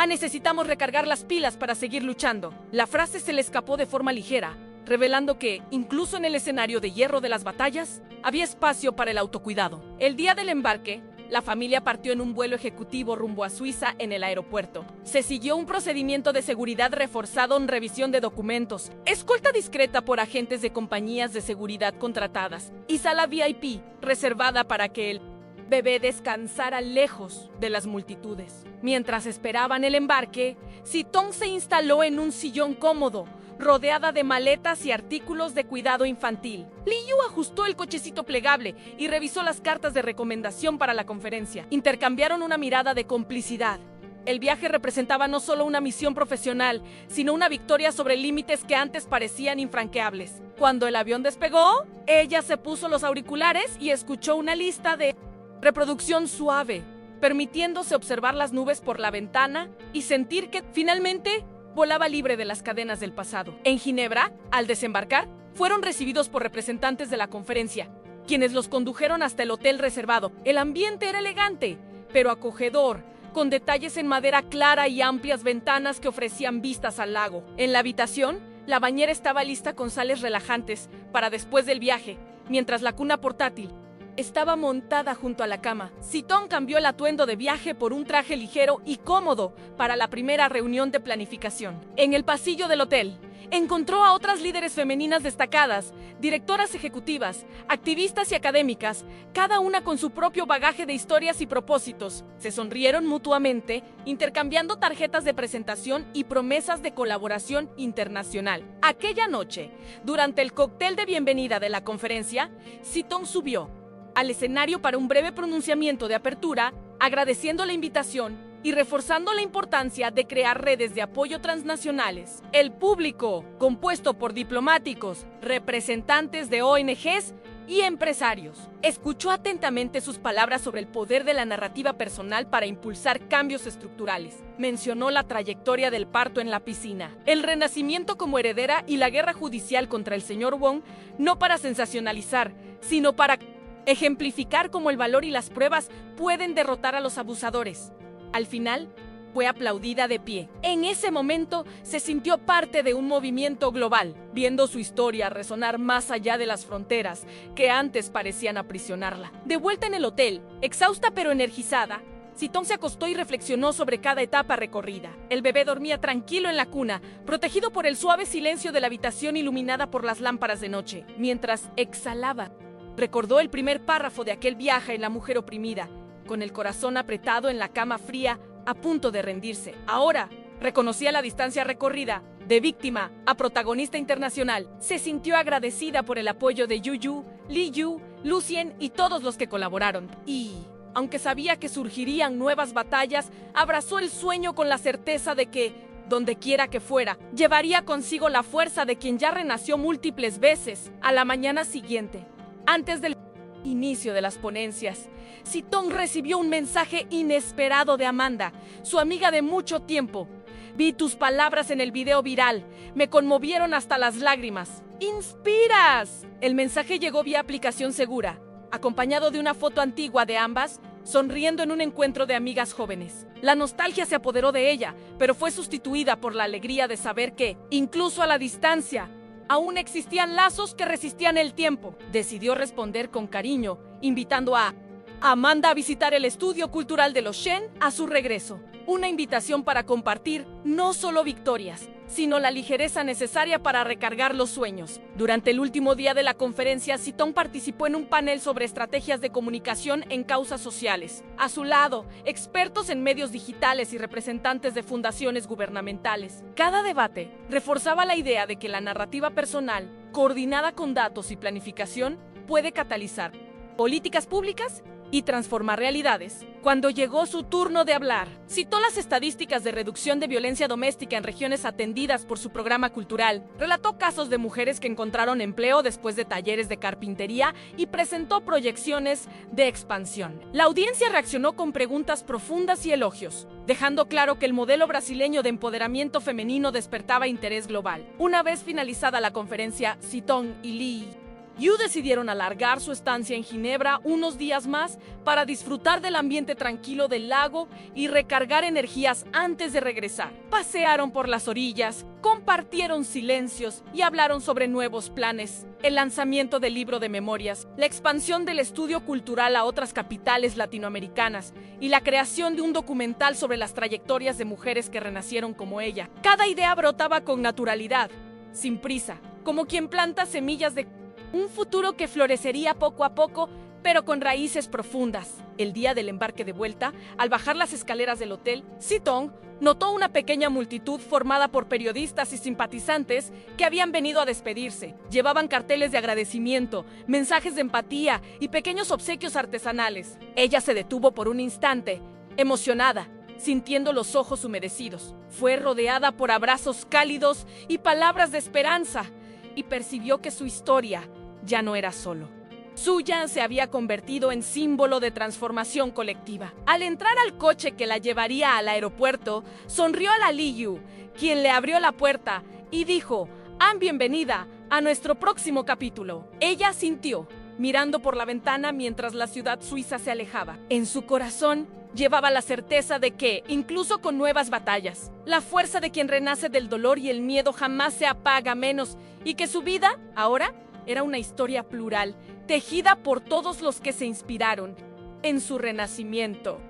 Necesitamos recargar las pilas para seguir luchando. La frase se le escapó de forma ligera, revelando que, incluso en el escenario de hierro de las batallas, había espacio para el autocuidado. El día del embarque, la familia partió en un vuelo ejecutivo rumbo a Suiza en el aeropuerto. Se siguió un procedimiento de seguridad reforzado en revisión de documentos, escolta discreta por agentes de compañías de seguridad contratadas y sala VIP reservada para que el bebé descansara lejos de las multitudes. Mientras esperaban el embarque, Seaton se instaló en un sillón cómodo, rodeada de maletas y artículos de cuidado infantil. Li Yu ajustó el cochecito plegable y revisó las cartas de recomendación para la conferencia. Intercambiaron una mirada de complicidad. El viaje representaba no solo una misión profesional, sino una victoria sobre límites que antes parecían infranqueables. Cuando el avión despegó, ella se puso los auriculares y escuchó una lista de reproducción suave, permitiéndose observar las nubes por la ventana y sentir que, finalmente, volaba libre de las cadenas del pasado. En Ginebra, al desembarcar, fueron recibidos por representantes de la conferencia, quienes los condujeron hasta el hotel reservado. El ambiente era elegante, pero acogedor, con detalles en madera clara y amplias ventanas que ofrecían vistas al lago. En la habitación, la bañera estaba lista con sales relajantes para después del viaje, mientras la cuna portátil estaba montada junto a la cama. Seaton cambió el atuendo de viaje por un traje ligero y cómodo para la primera reunión de planificación. En el pasillo del hotel, encontró a otras líderes femeninas destacadas, directoras ejecutivas, activistas y académicas, cada una con su propio bagaje de historias y propósitos. Se sonrieron mutuamente, intercambiando tarjetas de presentación y promesas de colaboración internacional. Aquella noche, durante el cóctel de bienvenida de la conferencia, Seaton subió al escenario para un breve pronunciamiento de apertura, agradeciendo la invitación y reforzando la importancia de crear redes de apoyo transnacionales. El público, compuesto por diplomáticos, representantes de ONGs y empresarios, escuchó atentamente sus palabras sobre el poder de la narrativa personal para impulsar cambios estructurales. Mencionó la trayectoria del parto en la piscina, el renacimiento como heredera y la guerra judicial contra el señor Wong, no para sensacionalizar, sino para ejemplificar cómo el valor y las pruebas pueden derrotar a los abusadores. Al final, fue aplaudida de pie. En ese momento, se sintió parte de un movimiento global, viendo su historia resonar más allá de las fronteras que antes parecían aprisionarla. De vuelta en el hotel, exhausta pero energizada, Seaton se acostó y reflexionó sobre cada etapa recorrida. El bebé dormía tranquilo en la cuna, protegido por el suave silencio de la habitación iluminada por las lámparas de noche, mientras exhalaba Recordó el primer párrafo de aquel viaje en La mujer oprimida, con el corazón apretado en la cama fría, a punto de rendirse. Ahora, reconocía la distancia recorrida, de víctima a protagonista internacional. Se sintió agradecida por el apoyo de Yuyu, Liyu, Lucien y todos los que colaboraron. Y, aunque sabía que surgirían nuevas batallas, abrazó el sueño con la certeza de que, donde quiera que fuera, llevaría consigo la fuerza de quien ya renació múltiples veces. A la mañana siguiente, antes del inicio de las ponencias, Sitong recibió un mensaje inesperado de Amanda, su amiga de mucho tiempo. Vi tus palabras en el video viral. Me conmovieron hasta las lágrimas. ¡Inspiras! El mensaje llegó vía aplicación segura, acompañado de una foto antigua de ambas, sonriendo en un encuentro de amigas jóvenes. La nostalgia se apoderó de ella, pero fue sustituida por la alegría de saber que, incluso a la distancia, aún existían lazos que resistían el tiempo. Decidió responder con cariño, invitando a Amanda a visitar el estudio cultural de los Shen a su regreso. Una invitación para compartir no solo victorias, sino la ligereza necesaria para recargar los sueños. Durante el último día de la conferencia, Sitong participó en un panel sobre estrategias de comunicación en causas sociales. A su lado, expertos en medios digitales y representantes de fundaciones gubernamentales. Cada debate reforzaba la idea de que la narrativa personal, coordinada con datos y planificación, puede catalizar políticas públicas y transformar realidades. Cuando llegó su turno de hablar, citó las estadísticas de reducción de violencia doméstica en regiones atendidas por su programa cultural, relató casos de mujeres que encontraron empleo después de talleres de carpintería y presentó proyecciones de expansión. La audiencia reaccionó con preguntas profundas y elogios, dejando claro que el modelo brasileño de empoderamiento femenino despertaba interés global. Una vez finalizada la conferencia, Sitong y Li Yu decidieron alargar su estancia en Ginebra unos días más para disfrutar del ambiente tranquilo del lago y recargar energías antes de regresar. Pasearon por las orillas, compartieron silencios y hablaron sobre nuevos planes, el lanzamiento del libro de memorias, la expansión del estudio cultural a otras capitales latinoamericanas y la creación de un documental sobre las trayectorias de mujeres que renacieron como ella. Cada idea brotaba con naturalidad, sin prisa, como quien planta semillas de un futuro que florecería poco a poco, pero con raíces profundas. El día del embarque de vuelta, al bajar las escaleras del hotel, Sitong notó una pequeña multitud formada por periodistas y simpatizantes que habían venido a despedirse. Llevaban carteles de agradecimiento, mensajes de empatía y pequeños obsequios artesanales. Ella se detuvo por un instante, emocionada, sintiendo los ojos humedecidos. Fue rodeada por abrazos cálidos y palabras de esperanza, y percibió que su historia ya no era solo suya, se había convertido en símbolo de transformación colectiva. Al entrar al coche que la llevaría al aeropuerto, sonrió a la Liyu, quien le abrió la puerta y dijo: bienvenida a nuestro próximo capítulo. Ella asintió, mirando por la ventana mientras la ciudad suiza se alejaba. En su corazón llevaba la certeza de que, incluso con nuevas batallas, la fuerza de quien renace del dolor y el miedo jamás se apaga menos, y que su vida, ahora, era una historia plural, tejida por todos los que se inspiraron en su renacimiento.